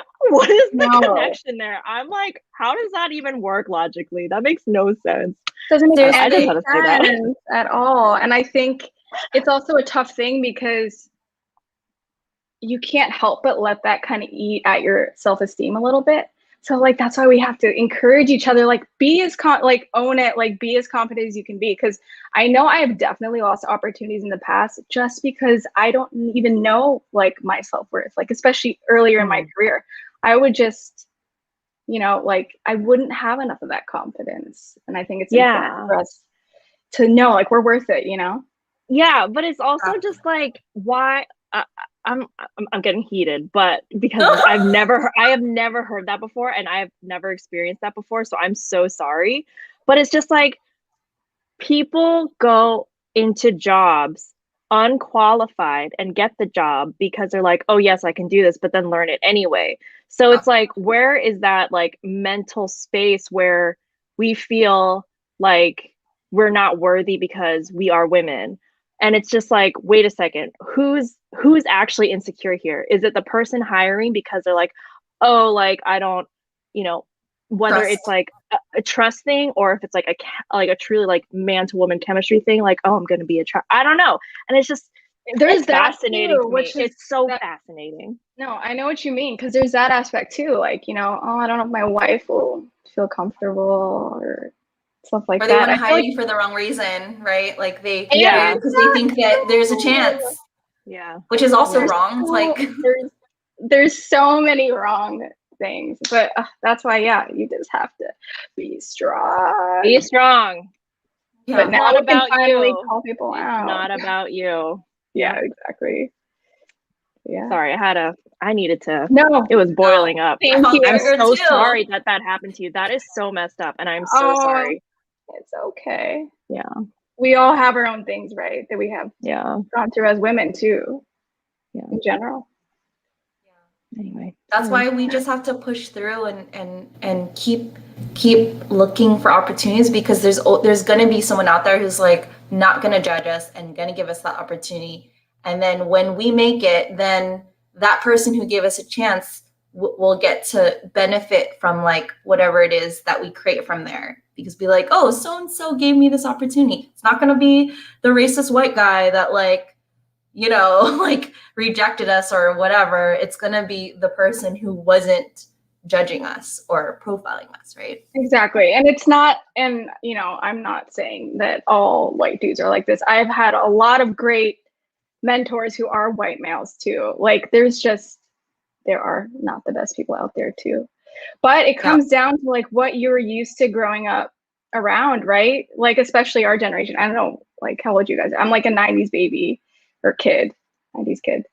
is the connection there? I'm like, how does that even work logically? That makes no sense. Doesn't make I just had to say that at all. And I think it's also a tough thing because you can't help but let that kind of eat at your self-esteem a little bit. So like that's why we have to encourage each other, like be as like own it, like be as confident as you can be. Because I know I have definitely lost opportunities in the past just because I don't even know like my self-worth. Like especially earlier in my career, I would just, you know, like I wouldn't have enough of that confidence. And I think it's important for us to know like we're worth it, you know? Yeah, but it's also just like why I'm getting heated, but because I have never heard that before, and I have never experienced that before, so I'm so sorry. But it's just like people go into jobs unqualified and get the job because they're like, oh yes, I can do this, but then learn it anyway. So it's like, where is that like mental space where we feel like we're not worthy because we are women? And it's just like, wait a second, who's actually insecure here? Is it the person hiring because they're like, oh, like I don't, you know, whether Trust. it's like a trust thing, or if it's like a truly like man to woman chemistry thing, like, oh, I'm going to be I don't know. And it's just, There's it's that fascinating too, to me. which is It's so that, fascinating. no, I know what you mean, because there's that aspect too. Like, you know, oh, I don't know if my wife will feel comfortable or stuff like Or they that. want I to feel hire like, you for the wrong reason, right? Like they Yeah. because they think that there's a chance, Yeah. which is also there's wrong. so, Like there's so many wrong things, but that's why, yeah, you just have to be strong. Be strong. yeah. But now Not we can about finally you. call people It's out. not about you. Yeah, exactly. Yeah. Sorry, I needed to. No, It was boiling up. thank felt you. I'm triggered so too. sorry that happened to you. That is so messed up, and I'm so Oh, sorry. it's okay. Yeah. We all have our own things, right? That we have Yeah. gone through as women too, Yeah. in general. Anyway. That's why we just have to push through and keep looking for opportunities, because there's going to be someone out there who's like not going to judge us and going to give us that opportunity. And then when we make it, then that person who gave us a chance will get to benefit from like whatever it is that we create from there, because be like, oh, so-and-so gave me this opportunity. It's not going to be the racist white guy that like, you know, like rejected us or whatever. It's going to be the person who wasn't judging us or profiling us, right? Exactly. And it's not, and you know, I'm not saying that all white dudes are like this. I've had a lot of great mentors who are white males too. Like there are not the best people out there too. But it comes down to like what you were used to growing up around, right? Like especially our generation. I don't know, like how old you guys are. I'm like a 90s baby or kid, 90s kid.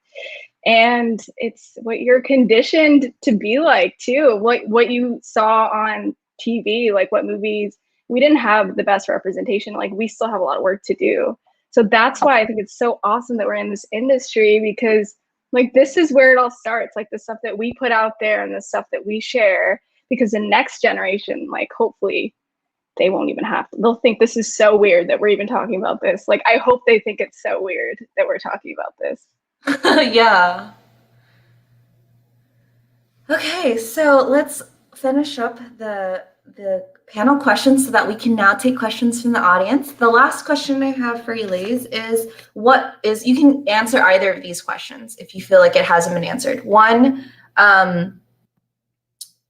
And it's what you're conditioned to be like too. What you saw on TV, like what movies. We didn't have the best representation. Like we still have a lot of work to do. So that's why I think it's so awesome that we're in this industry, because like this is where it all starts, like the stuff that we put out there and the stuff that we share, because the next generation, like hopefully they won't even have to. They'll think this is so weird that we're even talking about this. Like I hope they think it's so weird that we're talking about this. Yeah. Okay, so let's finish up the panel questions so that we can now take questions from the audience. The last question I have for you ladies is, you can answer either of these questions if you feel like it hasn't been answered. One,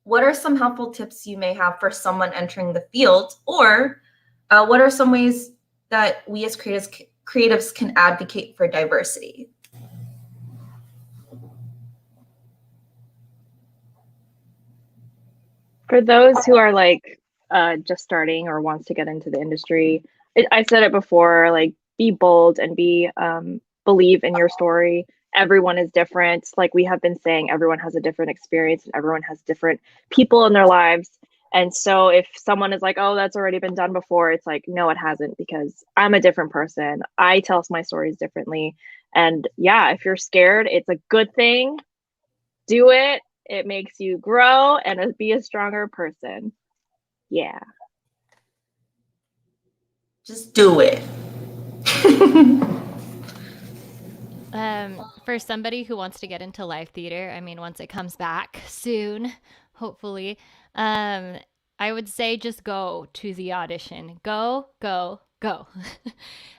what are some helpful tips you may have for someone entering the field? Or what are some ways that we as creatives can advocate for diversity? For those who are like just starting or wants to get into the industry, I said it before, like be bold and believe in your story. Everyone is different. Like we have been saying, everyone has a different experience and everyone has different people in their lives. And so if someone is like, oh, that's already been done before, it's like, no, it hasn't, because I'm a different person. I tell my stories differently. And yeah, if you're scared, it's a good thing. Do it. It makes you grow and be a stronger person. Yeah. Just do it. For somebody who wants to get into live theater, I mean, once it comes back soon, hopefully, I would say just go to the audition. Go.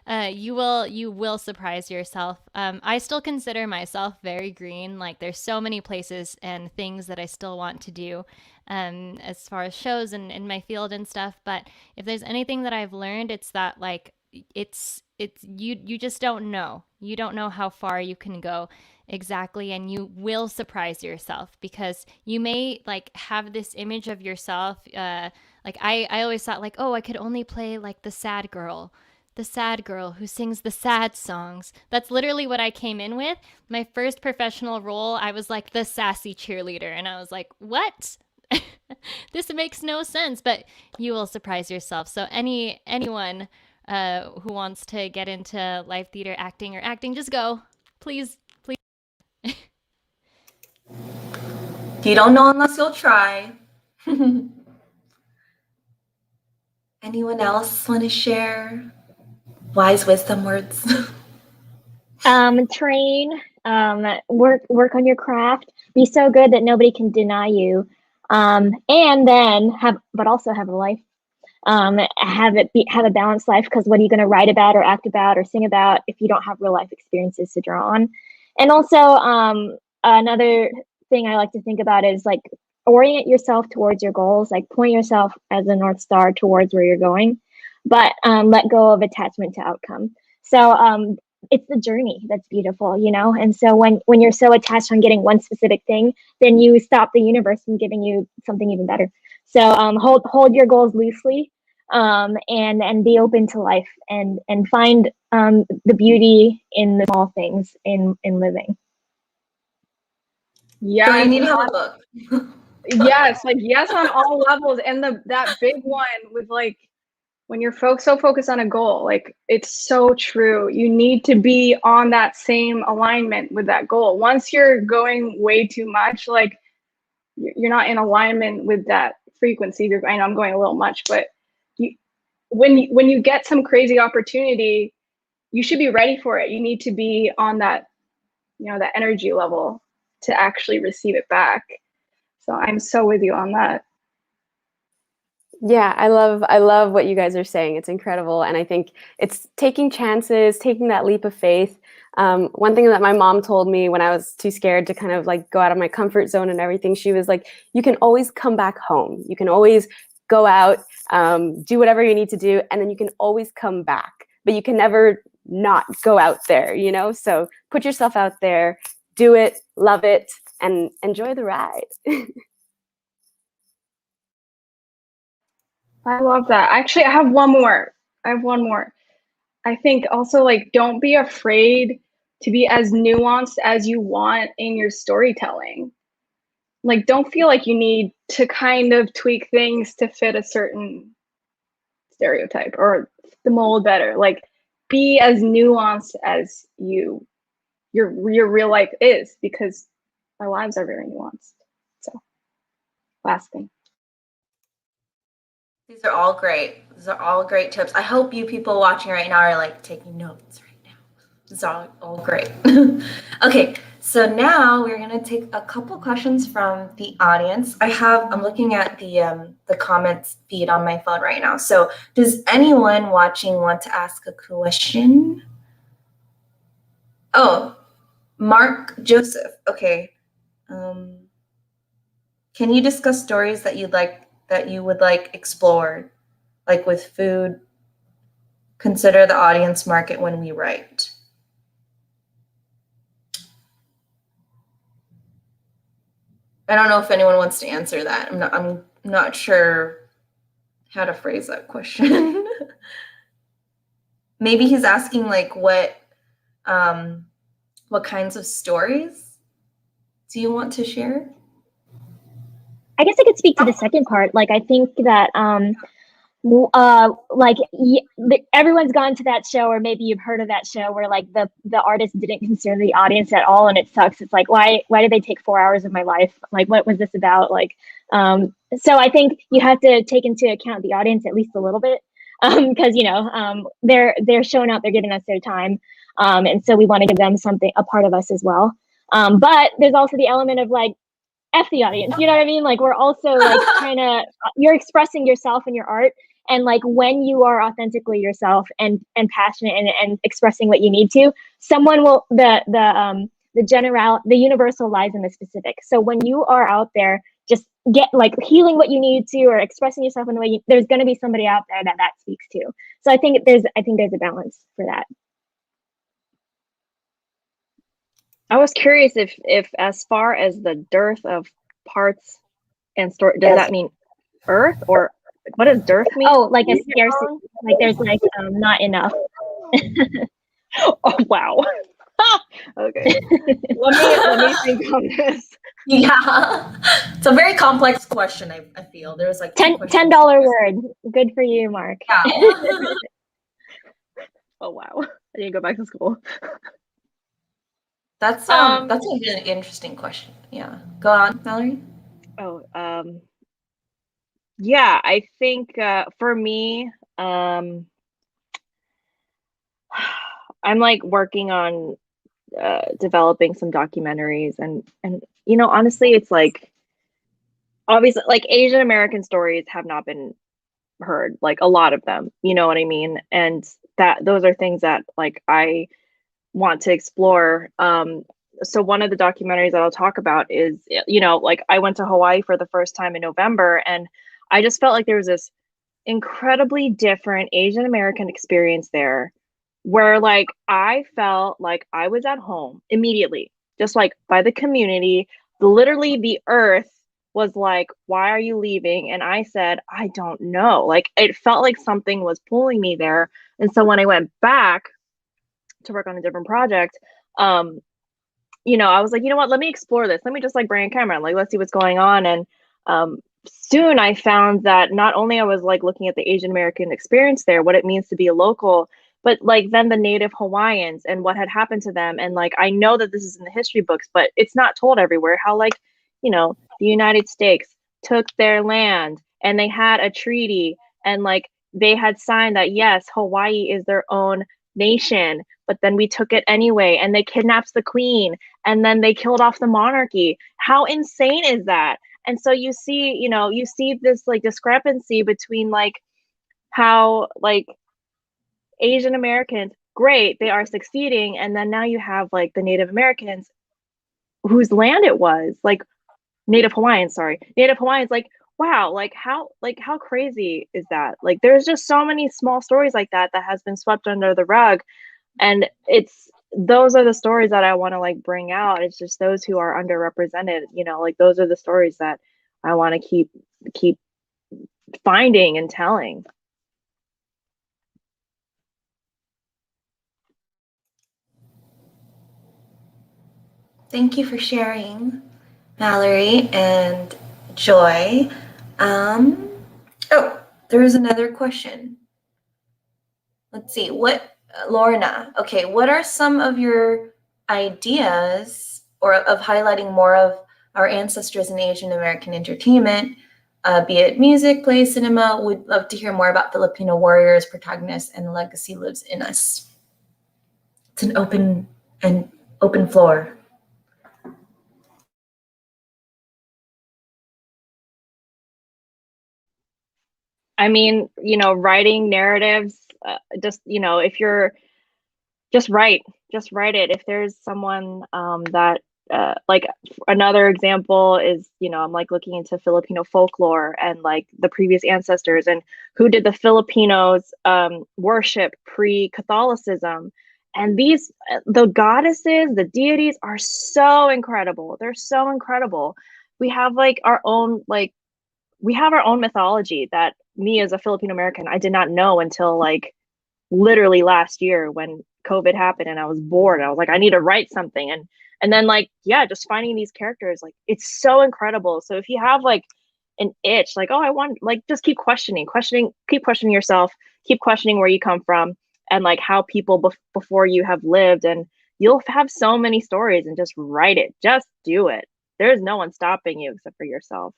You will surprise yourself. I still consider myself very green. Like there's so many places and things that I still want to do, as far as shows and in my field and stuff. But if there's anything that I've learned, it's that like it's you just don't know. You don't know how far you can go exactly, and you will surprise yourself, because you may like have this image of yourself. Like I always thought like, oh, I could only play like the sad girl who sings the sad songs. That's literally what I came in with. My first professional role, I was like the sassy cheerleader, and I was like, what? This makes no sense, but you will surprise yourself. So anyone who wants to get into live theater, acting, or acting, just go. Please, please. You don't know unless you'll try. Anyone else want to share wise wisdom words? Train, work on your craft, be so good that nobody can deny you, and then also have a life. Have a balanced life, because what are you going to write about or act about or sing about if you don't have real life experiences to draw on? And also, another thing I like to think about is like orient yourself towards your goals, like point yourself as a North Star towards where you're going, but let go of attachment to outcome. So it's the journey that's beautiful, you know? And so when you're so attached on getting one specific thing, then you stop the universe from giving you something even better. So hold your goals loosely, and be open to life, and find the beauty in the small things in living. Yeah, so you need to have a book. Yes, like yes on all levels. And that big one with like when you're so focused on a goal, like it's so true. You need to be on that same alignment with that goal. Once you're going way too much, like you're not in alignment with that frequency. I know I'm going a little much, but when you get some crazy opportunity, you should be ready for it. You need to be on that, that energy level to actually receive it back. So I'm so with you on that. Yeah, I love what you guys are saying. It's incredible. And I think it's taking chances, taking that leap of faith. One thing that my mom told me when I was too scared to kind of like go out of my comfort zone and everything, she was like, you can always come back home. You can always go out, do whatever you need to do, and then you can always come back. But you can never not go out there, So put yourself out there, do it, love it, and enjoy the ride. I love that. Actually, I have one more. I think also, like, don't be afraid to be as nuanced as you want in your storytelling. Like, don't feel like you need to kind of tweak things to fit a certain stereotype or the mold better. Like, be as nuanced as your real life is, because our lives are very nuanced. So, last thing. These are all great. These are all great tips. I hope you people watching right now are like taking notes right now. These are all great. Okay, so now we're gonna take a couple questions from the audience. I'm looking at the comments feed on my phone right now. So does anyone watching want to ask a question? Oh, Mark Joseph. Okay. Can you discuss stories that you would like explored, like with food? Consider the audience market when we write. I don't know if anyone wants to answer that. I'm not sure how to phrase that question. Maybe he's asking like what kinds of stories do you want to share? I guess I could speak to the second part. Like, I think that everyone's gone to that show, or maybe you've heard of that show where like the artist didn't consider the audience at all, and it sucks. It's like, why did they take 4 hours of my life? Like, what was this about? Like, so I think you have to take into account the audience at least a little bit, because they're showing up, they're giving us their time, and so we want to give them a part of us as well. But there's also the element of like, F the audience, you know what I mean? Like, we're also like you're expressing yourself in your art, and like when you are authentically yourself and passionate and expressing what you need to, someone will the universal lies in the specific. So when you are out there just get like healing what you need to, or expressing yourself in the way there's going to be somebody out there that speaks to. So I think there's a balance for that. I was curious if as far as the dearth of parts and story, does that mean earth, or what does dearth mean? Oh, like a scarcity, like there's like not enough. Oh wow. Okay. let me think on this. Yeah, it's a very complex question. I feel there was like $10 word. Good for you, Mark. Yeah. Oh wow, I need to go back to school. That's a really interesting question. Yeah, go on, Mallory. Yeah, I think for me, I'm like working on developing some documentaries, and honestly, it's like obviously like Asian American stories have not been heard, like a lot of them, you know what I mean? And that those are things that like I want to explore. So one of the documentaries that I'll talk about is, like I went to Hawaii for the first time in November, and I just felt like there was this incredibly different Asian American experience there, where like I felt like I was at home immediately, just like by the community. Literally, the earth was like, "Why are you leaving?" And I said, "I don't know." Like it felt like something was pulling me there. And so when I went back to work on a different project, I was like, you know what, let me explore this. Let me just like bring a camera and like let's see what's going on. And soon I found that not only I was like looking at the Asian American experience there, what it means to be a local, but like then the native Hawaiians and what had happened to them. And like I know that this is in the history books, but it's not told everywhere how like, the United States took their land and they had a treaty, and like they had signed that yes, Hawaii is their own nation, but then we took it anyway, and they kidnapped the queen, and then they killed off the monarchy. How insane is that? And so you see this like discrepancy between like how like Asian Americans, great, they are succeeding, and then now you have like the Native Americans whose land it was, like Native Hawaiians, like wow, like how crazy is that? Like there's just so many small stories like that has been swept under the rug, and those are the stories that I want to like bring out. It's just those who are underrepresented, like those are the stories that I want to keep finding and telling. Thank you for sharing, Mallory and Joy. There's another question. Let's see, Lorna, okay, what are some of your ideas or of highlighting more of our ancestors in Asian American entertainment, be it music, play, cinema? Would love to hear more about Filipino warriors, protagonists, and the legacy lives in us. It's an open floor. I mean, writing narratives, if you're just write it. If there's someone that like another example is, I'm like looking into Filipino folklore and like the previous ancestors and who did the Filipinos worship pre-Catholicism. And the goddesses, the deities are so incredible. They're so incredible. We have like our own mythology that me as a Filipino American, I did not know until like literally last year when COVID happened and I was bored. I was like, I need to write something. And then like, yeah, just finding these characters, like it's so incredible. So if you have like an itch, like, oh, I want, like, just keep questioning yourself, keep questioning where you come from and like how people before you have lived, and you'll have so many stories, and just write it. Just do it. There's no one stopping you except for yourself.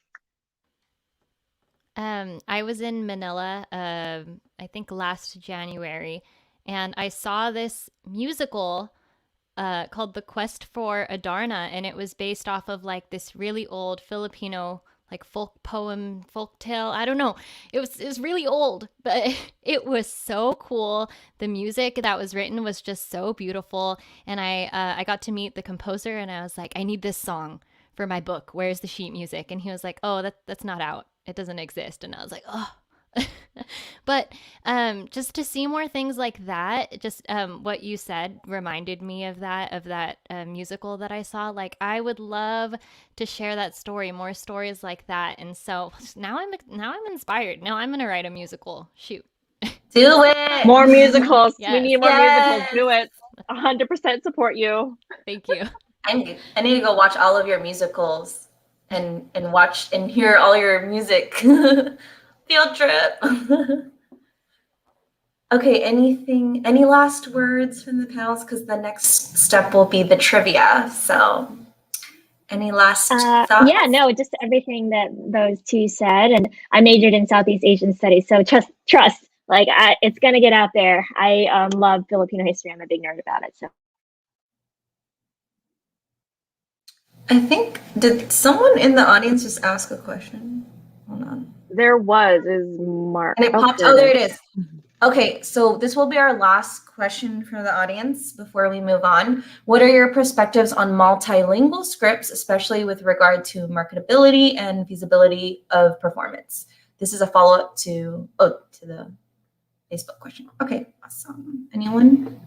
I was in Manila, I think last January, and I saw this musical called The Quest for Adarna, and it was based off of like this really old Filipino like folk poem, folk tale. I don't know. It was really old, but it was so cool. The music that was written was just so beautiful, and I got to meet the composer, and I was like, I need this song for my book. Where's the sheet music? And he was like, oh, that's not out. It doesn't exist. And I was like, oh. But just to see more things like that, just what you said reminded me of that musical that I saw. Like I would love to share that story, more stories like that. And so now I'm inspired. Now I'm gonna write a musical. Shoot. Do it. More musicals. Yes. We need more musicals. Do it. 100% support you. Thank you. I need to go watch all of your musicals and watch and hear all your music. Field trip. Okay, any last words from the panels? Because the next step will be the trivia. So any last thoughts? Yeah, no, just everything that those two said. And I majored in Southeast Asian studies, so trust. Like, it's gonna get out there. I love Filipino history. I'm a big nerd about it. So I think, did someone in the audience just ask a question? Hold on. There is Mark. And it popped, oh, there it is. Okay, so this will be our last question from the audience before we move on. What are your perspectives on multilingual scripts, especially with regard to marketability and feasibility of performance? This is a follow-up to the Facebook question. Okay, awesome. Anyone?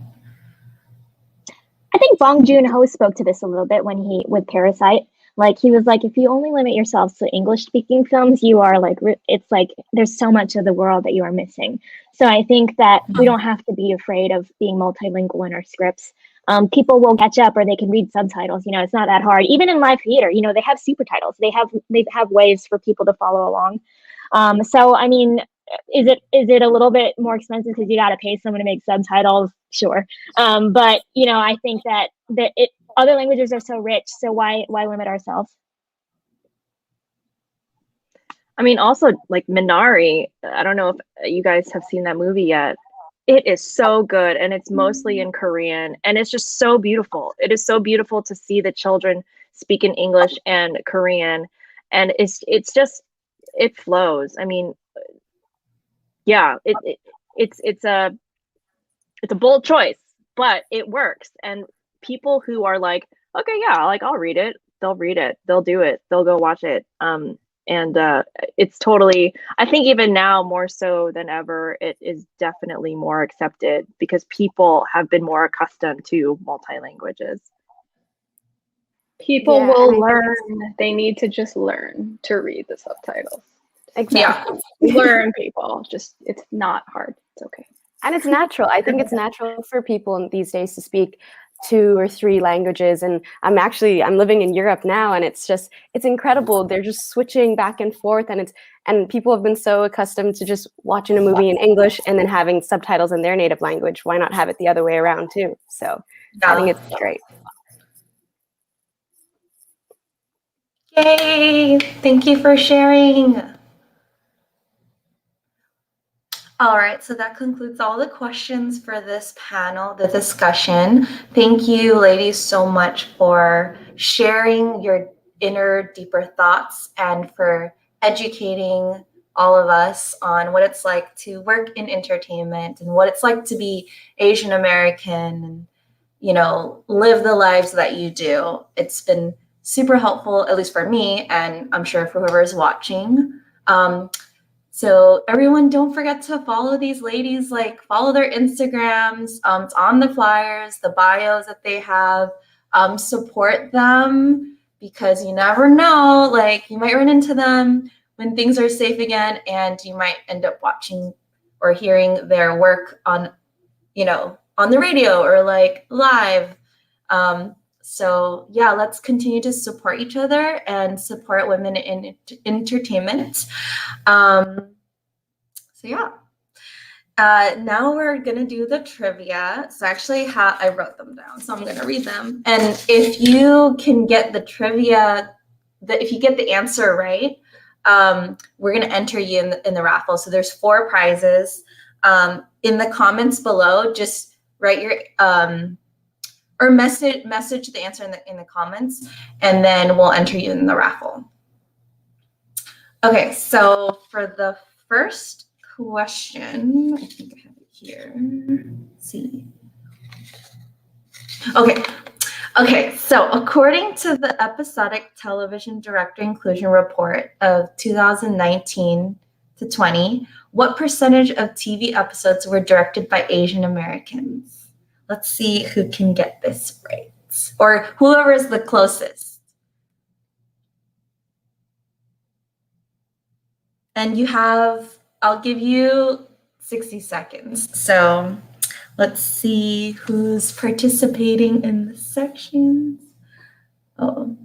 I think Bong Joon-ho spoke to this a little bit with Parasite. Like, he was like, if you only limit yourselves to English-speaking films, you are like, it's like there's so much of the world that you are missing. So I think that we don't have to be afraid of being multilingual in our scripts. People will catch up, or they can read subtitles. You know, it's not that hard. Even in live theater, you know, they have super titles. They have ways for people to follow along. So I mean, is it a little bit more expensive because you got to pay someone to make subtitles? Sure. But you know, I think that other languages are so rich, so why limit ourselves? I mean, also like Minari, I don't know if you guys have seen that movie yet. It is so good, and it's mostly in Korean, and it's just so beautiful. It is so beautiful to see the children speak in English and Korean, and it's just, it flows. I mean, yeah, it's a bold choice, but it works. And people who are like, okay, yeah, like I'll read it, they'll read it, they'll do it, they'll go watch it. And it's totally, I think even now more so than ever, it is definitely more accepted because people have been more accustomed to multi-languages. People will learn. They need to just learn to read the subtitles. Exactly. Yeah. Learn, people. Just, it's not hard. It's okay. And it's natural. I think it's natural for people these days to speak 2 or 3 languages. And I'm living in Europe now, and it's incredible. They're just switching back and forth, and people have been so accustomed to just watching a movie in English and then having subtitles in their native language. Why not have it the other way around too? So I think it's great. Yay! Thank you for sharing. All right, so that concludes all the questions for this panel, the discussion. Thank you, ladies, so much for sharing your inner, deeper thoughts and for educating all of us on what it's like to work in entertainment and what it's like to be Asian American and, you know, live the lives that you do. It's been super helpful, at least for me, and I'm sure for whoever's watching. So everyone, don't forget to follow these ladies, like follow their Instagrams. It's on the flyers, the bios that they have. Support them because you never know, like you might run into them when things are safe again, and you might end up watching or hearing their work on, you know, on the radio or like live. So yeah, let's continue to support each other and support women in entertainment. So yeah, now we're gonna do the trivia. So actually I wrote them down, so I'm gonna read them. And if you can get the trivia, if you get the answer right, we're gonna enter you in the raffle. So there's 4 prizes. In the comments below, just write your, or message the answer in the comments, and then we'll enter you in the raffle. Okay, so for the first question, I think I have it here. Let's see. Okay, so according to the Episodic Television Director Inclusion Report of 2019 to 20, what percentage of TV episodes were directed by Asian Americans? Let's see who can get this right, or whoever is the closest. And you have, I'll give you 60 seconds. So let's see who's participating in the sections. Oh,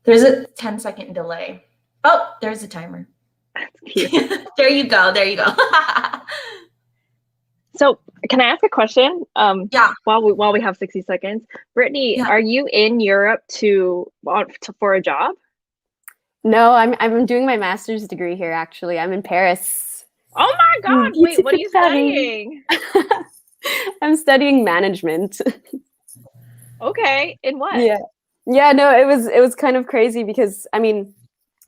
there's a 10-second delay. Oh, there's a timer. That's cute. There you go. There you go. So, can I ask a question? Yeah. While we have 60 seconds, Brittany, Yeah. are you in Europe for a job? No, I'm doing my master's degree here. Actually, I'm in Paris. Oh my God! Wait, what are you studying? I'm studying management. Okay, in what? Yeah. No, it was kind of crazy because I mean,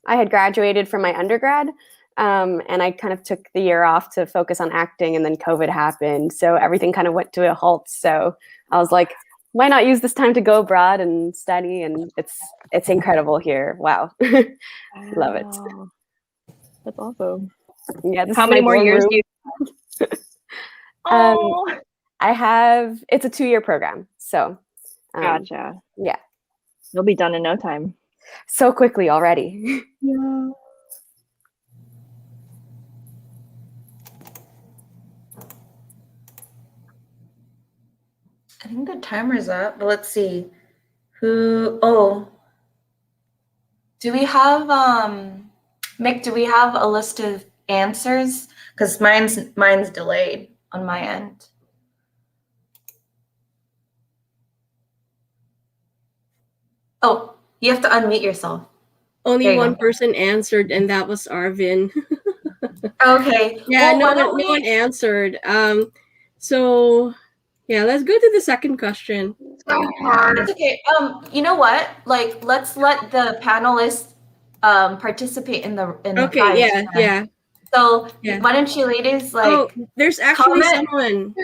I had graduated from my undergrad, and I kind of took the year off to focus on acting, and then COVID happened, so everything kind of went to a halt. So I was like, why not use this time to go abroad and study? And it's incredible here. Wow, love it. Wow. That's awesome. Yeah, this How is many my more dorm years room. do you? Oh, It's a 2-year program, so gotcha. yeah, You'll be done in no time. so quickly already. Yeah. I think the timer's up, but let's see. Do we have Mick, do we have a list of answers? Because mine's delayed on my end. Oh, you have to unmute yourself. Only There you one go. person answered, and that was Arvin. Okay. Yeah, Well, no one answered. So yeah, let's go to the second question. It's okay. You know what? Like, let's let the panelists participate in the Okay, prize. yeah. So Yeah. why don't you ladies Oh, there's actually comment? someone.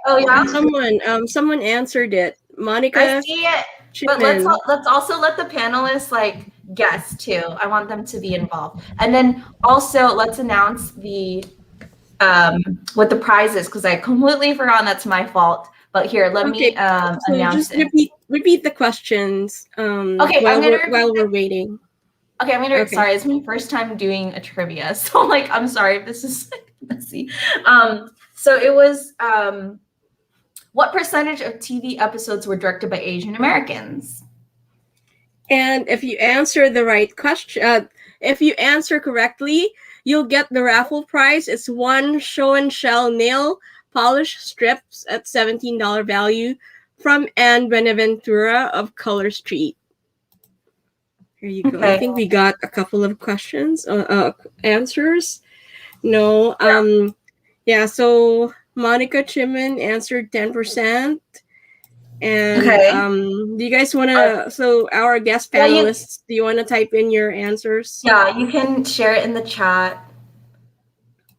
Oh yeah. Someone answered it. Monica. I see it. But Chipman. let's also let the panelists like guess too. I want them to be involved. And then also let's announce the what the prize is, because I completely forgot. That's my fault. But here, let me so announce just it. repeat the questions. Okay, while we're waiting. Okay, I'm gonna. Sorry, it's my first time doing a trivia, so like, I'm sorry if this is messy. So it was what percentage of TV episodes were directed by Asian Americans? And if you answer the right question, if you answer correctly, you'll get the raffle prize. It's 1 show and shell nail polish strips at $17 value from Anne Benaventura of Color Street. Here you go. Okay. I think we got a couple of questions, answers. No. Yeah. So Monica Chipman answered 10%. And do you guys want to? So our guest panelists, do you want to type in your answers? Yeah, you can share it in the chat,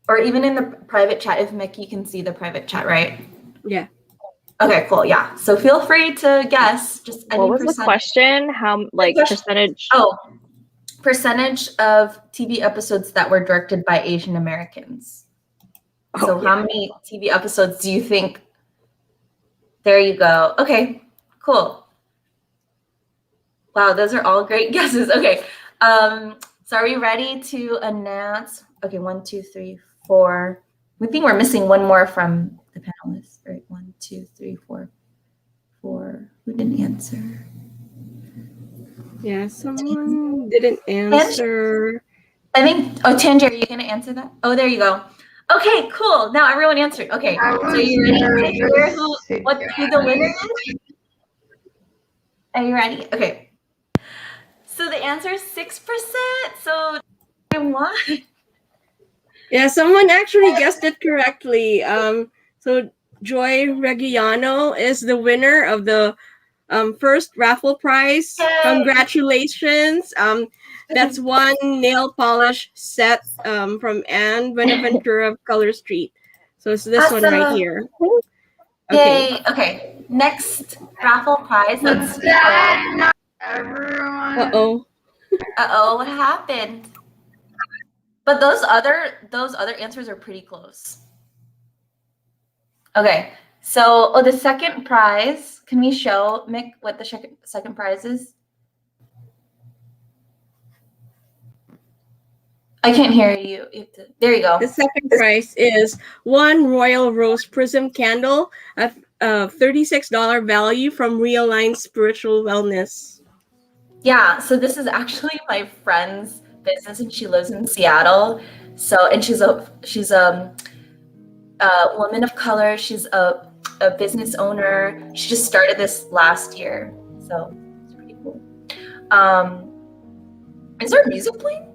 or even in the private chat if Mickey can see the private chat, right? Yeah. Okay, cool. Yeah. So feel free to guess. Just any What was percent. the question? How percentage? Oh, percentage of TV episodes that were directed by Asian Americans. So how many TV episodes do you think? There you go. Okay, cool. Wow, those are all great guesses. Okay. So are we ready to announce? Okay, 1, 2, 3, 4. We think we're missing one more from the panelists. Right, 1, 2, 3, 4. Who didn't answer? Yeah, someone didn't answer. I think, Tanger, are you going to answer that? Oh, there you go. Okay, cool. Now everyone answered. Okay, so you ready to hear who the winner is? Are you ready? Okay. So the answer is 6%. So I won. Yeah, someone actually guessed it correctly. So Joy Reggiano is the winner of the first raffle prize. Yay. Congratulations. That's 1 nail polish set from Anne Benaventura of Color Street. So it's this one right here. Okay. Yay. Okay. Next raffle prize. Let's see. Uh-oh. What happened? But those other answers are pretty close. Okay. So, the second prize. Can we show Mick what the second prize is? I can't hear you. There you go. The second prize is 1 Royal Rose Prism candle at $36 value from Realign Spiritual Wellness. Yeah, so this is actually my friend's business and she lives in Seattle. So, and she's a woman of color. She's a business owner. She just started this last year. So it's pretty cool. Is there music playing?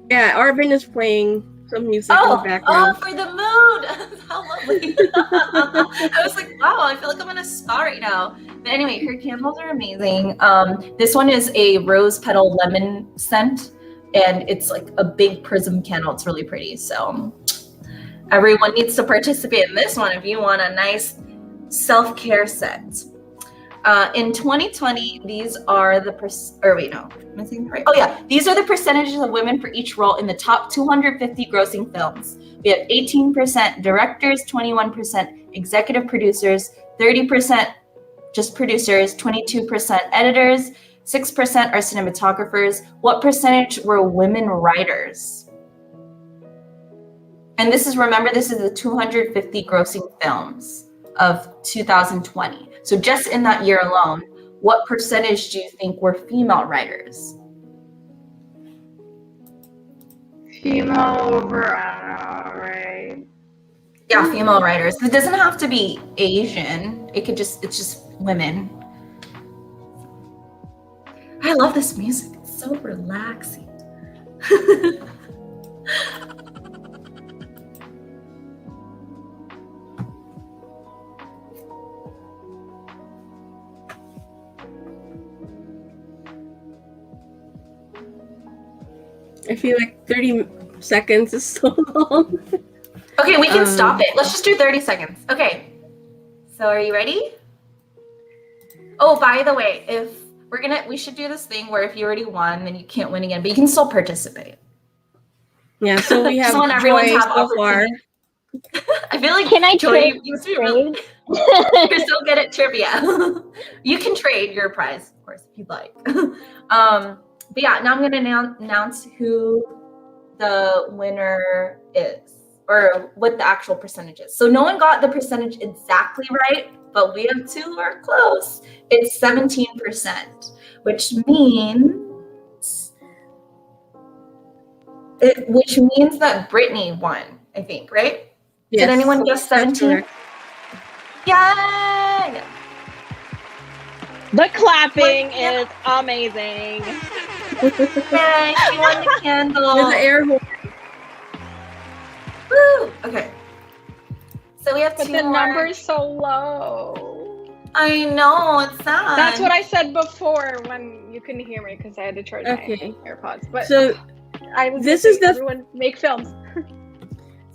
Yeah, Arvin is playing some music in the background. Oh, for the mood. How lovely. I was like, wow, I feel like I'm in a spa right now. But anyway, her candles are amazing. This one is a rose petal lemon scent, and it's like a big prism candle. It's really pretty. So everyone needs to participate in this one if you want a nice self-care set. In 2020, these are the am I saying that right? Oh yeah, these are the percentages of women for each role in the top 250 grossing films. We have 18% directors, 21% executive producers, 30% just producers, 22% editors, 6% are cinematographers. What percentage were women writers? And this is the 250 grossing films of 2020. So just in that year alone, what percentage do you think were female writers? Female over, right? Yeah, female writers. It doesn't have to be Asian. It's just women. I love this music. It's so relaxing. I feel like 30 seconds is so long. Okay, we can stop it. Let's just do 30 seconds. Okay. So are you ready? Oh, by the way, we should do this thing where if you already won, then you can't win again, but you can still participate. Yeah, so we have Just want everyone to Joy have so far. I feel like Can I Joy, trade? you're so good at trivia. You can trade your prize, of course, if you'd like. But yeah, now I'm going to announce who the winner is, or what the actual percentage is. So no one got the percentage exactly right, but we have two who are close. It's 17%, which means that Brittany won, I think, right? Yes. Did anyone guess 17? Yay! The clapping is amazing. Yay, she won the candle. There's the air horn. Woo! Okay. So we have But two the more. number's so low. I know, it's sad. That's what I said before when you couldn't hear me because I had to charge my AirPods. But So this is the everyone make films.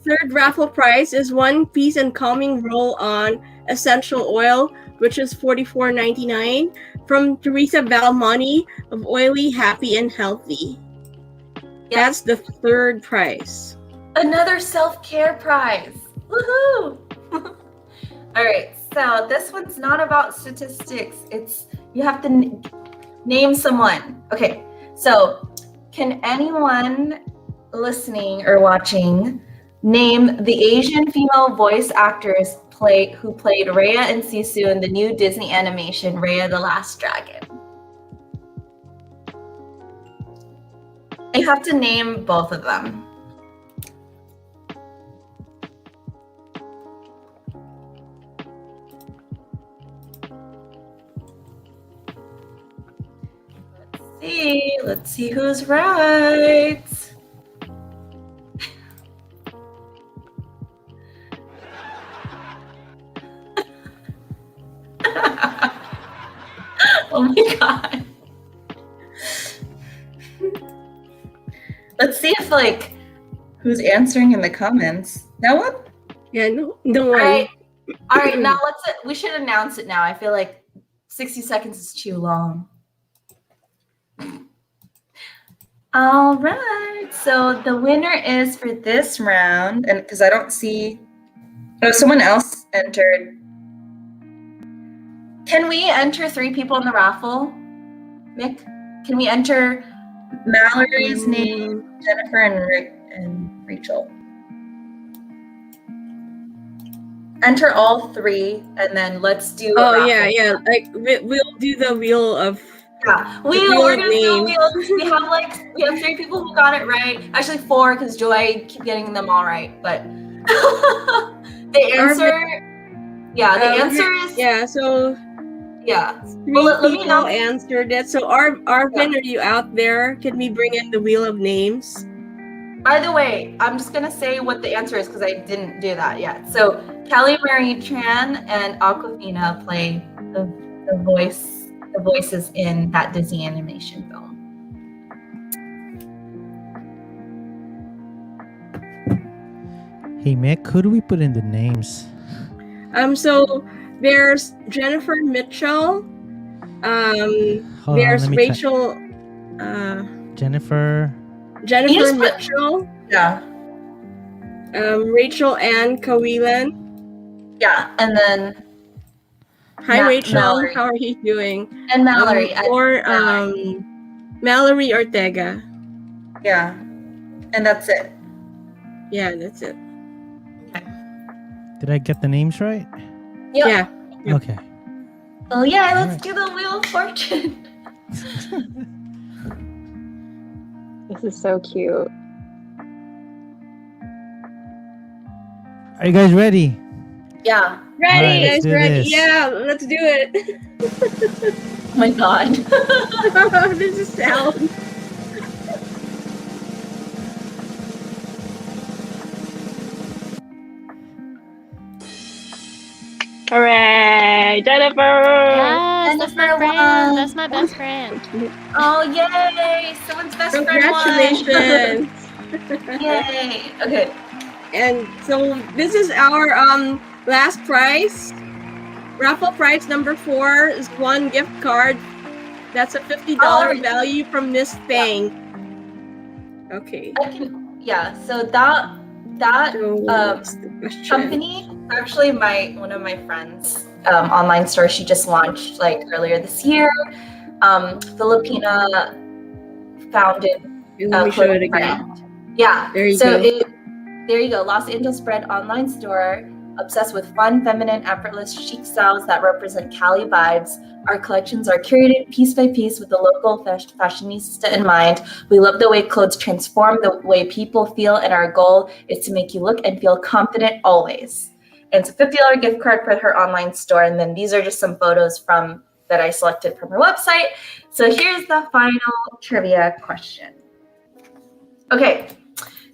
third raffle prize is one piece and calming roll-on essential oil, which is $44.99 from Teresa Valmoni of Oily, Happy, and Healthy. Yep. That's the third prize. Another self-care prize. Woohoo! All right, so this one's not about statistics. You have to name someone. Okay, so can anyone listening or watching name the Asian female voice actors who played Raya and Sisu in the new Disney animation Raya the Last Dragon? You have to name both of them. Let's see who's right. Oh my god. Let's see if who's answering in the comments. No one? Yeah, no one. All right, now we should announce it now. I feel like 60 seconds is too long. All right, so the winner is for this round, and because I don't see, someone else entered. Can we enter 3 people in the raffle, Mick? Can we enter Mallory's name, Jennifer, and Rachel? Enter all 3, and then let's do. Oh yeah. Like we'll do the wheel of Yeah, The wheel we're of gonna do a names. wheel. We have 3 people who got it right. Actually 4, because Joy keep getting them all right. But the answer, the answer is Yeah, so yeah. 3 Well, let me people know. answered it. So Arvin, are you out there? Can we bring in the wheel of names? By the way, I'm just gonna say what the answer is because I didn't do that yet. So Kelly Marie Tran and Aquafina play the voices in that Disney animation film. Hey Mick, who do we put in the names? So there's Jennifer Mitchell. Hold There's on, let me Rachel. Jennifer. Jennifer Mitchell. Yeah. Rachel Ann Kawilan. Yeah, and then Hi Rachel, Mallory. how are you doing? And Mallory. Or Mallory Ortega. Yeah, and that's it. Yeah, that's it. Did I get the names right? Yep. Yeah. Okay. Oh yeah, let's do the Wheel of Fortune. This is so cute. Are you guys ready? Yeah. Ready, All right, let's guys, do ready. this. Yeah, let's do it. Oh my god. This is sound. Hooray, Jennifer! Yes, that's my Jennifer friend. won. That's my best friend. Oh yay! Someone's best Congratulations. friend won. Yay! Okay. And so this is our last prize. Raffle prize number 4 is 1 gift card. That's a $50 value from Miss Thang. Okay. So that So what's the question? company actually one of my friends online store she just launched like earlier this year. Filipina founded Let me show it clothing again. brand. Yeah. There you go. There you go. Los Angeles bred online store obsessed with fun, feminine, effortless, chic styles that represent Cali vibes. Our collections are curated piece by piece with the local fashionista in mind. We love the way clothes transform the way people feel, and our goal is to make you look and feel confident always. And it's a $50 gift card for her online store. And then these are just some photos that I selected from her website. So here's the final trivia question. Okay.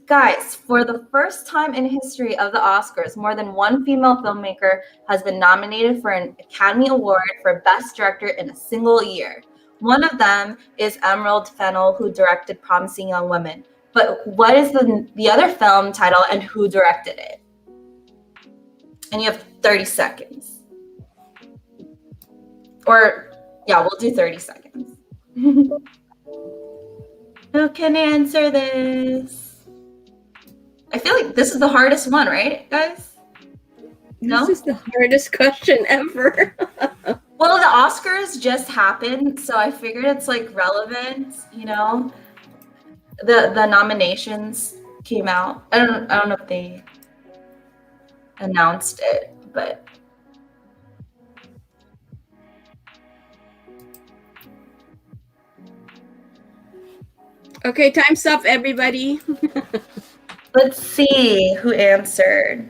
Guys, for the first time in history of the Oscars, more than one female filmmaker has been nominated for an Academy Award for Best Director in a single year. One of them is Emerald Fennell, who directed Promising Young Women. But what is the other film title and who directed it? And you have 30 seconds. Or, yeah, we'll do 30 seconds. Who can answer this? I feel like this is the hardest one, right, guys? No? This is the hardest question ever. Well, the Oscars just happened, so I figured it's like relevant, you know. The nominations came out. I don't know if they announced it, but Okay, time's up, everybody. let's see who answered.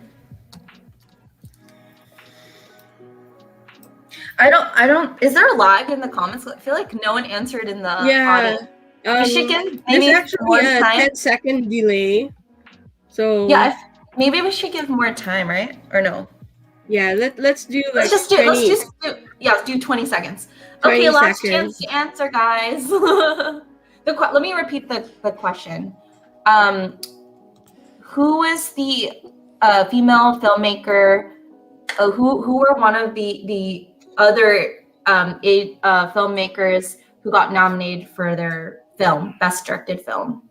I don't. Is there a lag in the comments? I feel like no one answered in the audience. We should give maybe there's actually more a time. 10-second delay. So Yeah, maybe we should give more time, right? Or no? Yeah, let's do like Let's do 20 seconds. 20 Okay, last seconds. chance to answer, guys. Let me repeat the question. Who is the female filmmaker? Who were one of the other filmmakers who got nominated for their film, Best Directed Film?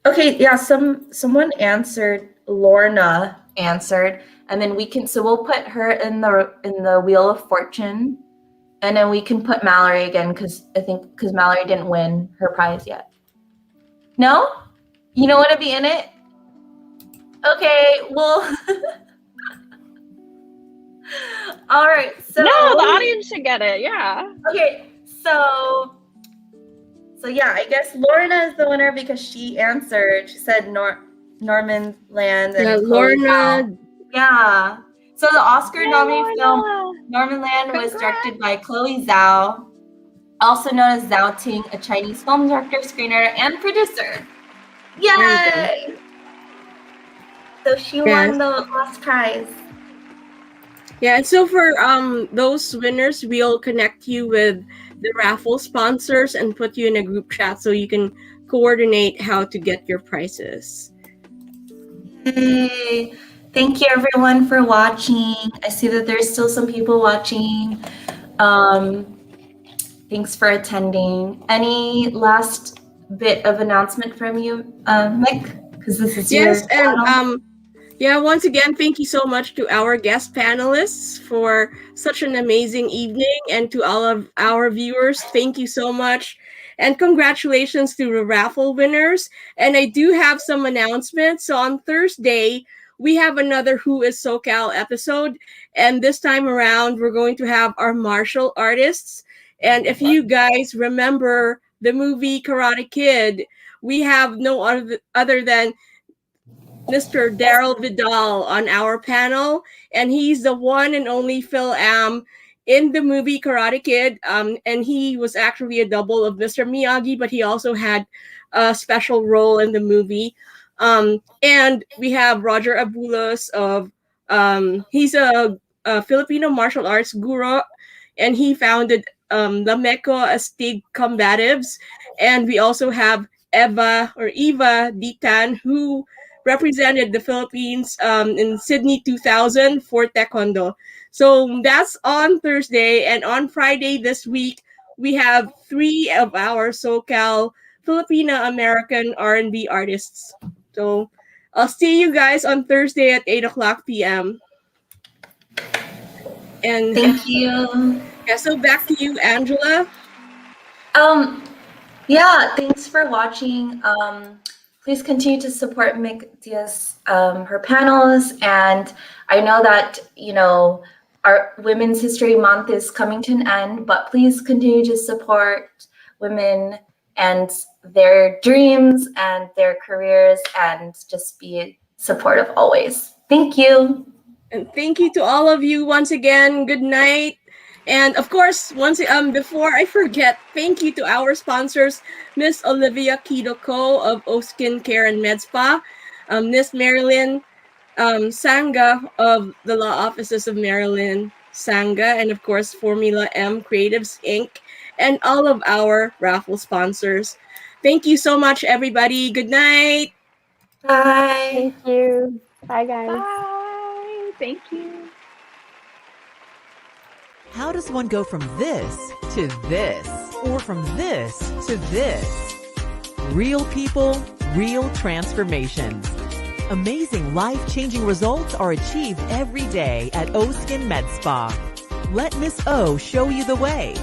Okay, yeah, someone answered. Lorna answered, and then we'll put her in the Wheel of Fortune And then we can put Mallory again because Mallory didn't win her prize yet. No? You don't want to be in it? Okay, well. All right, so. No, the audience should get it, yeah. Okay, so yeah, I guess Lorna is the winner because she answered. She said Norman Land and Yeah, Chloe Lorna. Zhao. Yeah. So the Oscar nominated film Lorna. Norman Land was directed by Chloe Zhao, also known as Zhao Ting, a Chinese film director, screenwriter, and producer. Yay! So she won the last prize. Yeah, and so for those winners, we'll connect you with the raffle sponsors and put you in a group chat so you can coordinate how to get your prizes. Yay! Thank you everyone for watching. I see that there's still some people watching. Thanks for attending. Any last bit of announcement from you, Mick? Because this is Yes, your and yeah, once again, thank you so much to our guest panelists for such an amazing evening, and to all of our viewers, thank you so much. And congratulations to the raffle winners. And I do have some announcements. So on Thursday, we have another Who is Socal episode. And this time around, we're going to have our martial artists. And if you guys remember the movie Karate Kid, we have no other than Mr. Daryl Vidal on our panel, and he's the one and only Phil Am in the movie Karate Kid, and he was actually a double of Mr. Miyagi, but he also had a special role in the movie. And we have Roger Abulos of he's a Filipino martial arts guru, and he founded the Meco Astig Combatives. And we also have Eva Ditan, who represented the Philippines in Sydney 2000 for Taekwondo. So that's on Thursday. And on Friday this week, we have 3 of our SoCal Filipino-American R&B artists. So I'll see you guys on Thursday at 8 o'clock p.m. And thank you. Yeah, so back to you, Angela. Yeah, thanks for watching. Please continue to support Mick Diaz, her panels. And I know that, our Women's History Month is coming to an end, but please continue to support women and their dreams and their careers, and just be supportive always. Thank you. And thank you to all of you once again. Good night. And of course, before I forget, thank you to our sponsors, Miss Olivia Kidoko of O Skin Care and Med Spa, Miss Marilyn Sanga of the Law Offices of Marilyn Sanga, and of course, Formula M Creatives Inc., and all of our raffle sponsors. Thank you so much, everybody. Good night. Bye. Thank you. Bye, guys. Bye. Thank you. How does one go from this to this, or from this to this? Real people, real transformations. Amazing life-changing results are achieved every day at O Skin Med Spa. Let Miss O show you the way.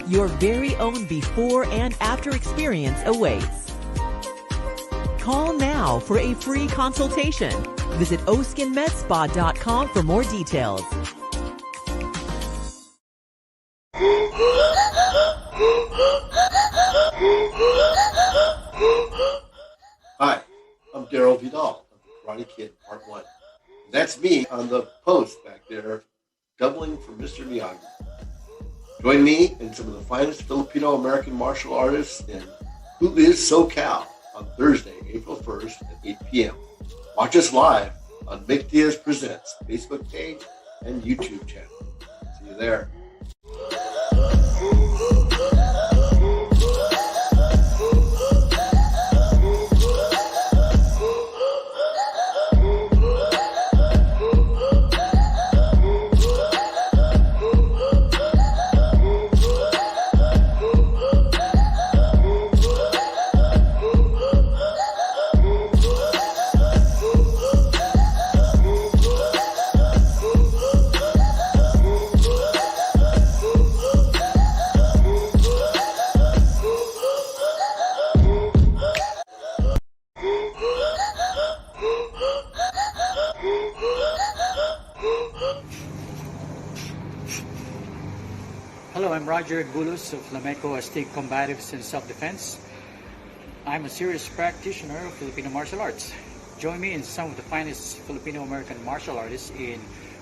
Your very own before and after experience awaits. Call now for a free consultation. Visit oskinmedspa.com for more details. Hi, I'm Daryl Vidal of The Karate Kid Part 1. That's me on the post back there, doubling for Mr. Miyagi. Join me and some of the finest Filipino-American martial artists in Who is SoCal on Thursday, April 1st at 8 p.m. Watch us live on Mick Diaz Presents Facebook page and YouTube channel. See you there. Hello, I'm Roger Gulos of Flamenco Aztec Combatives and Self-Defense. I'm a serious practitioner of Filipino martial arts. Join me in some of the finest Filipino-American martial artists in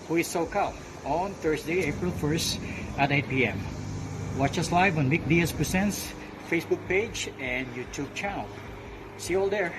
Who is Socal on Thursday, April 1st at 8 p.m. Watch us live on Nick Diaz Presents Facebook page and YouTube channel. See you all there.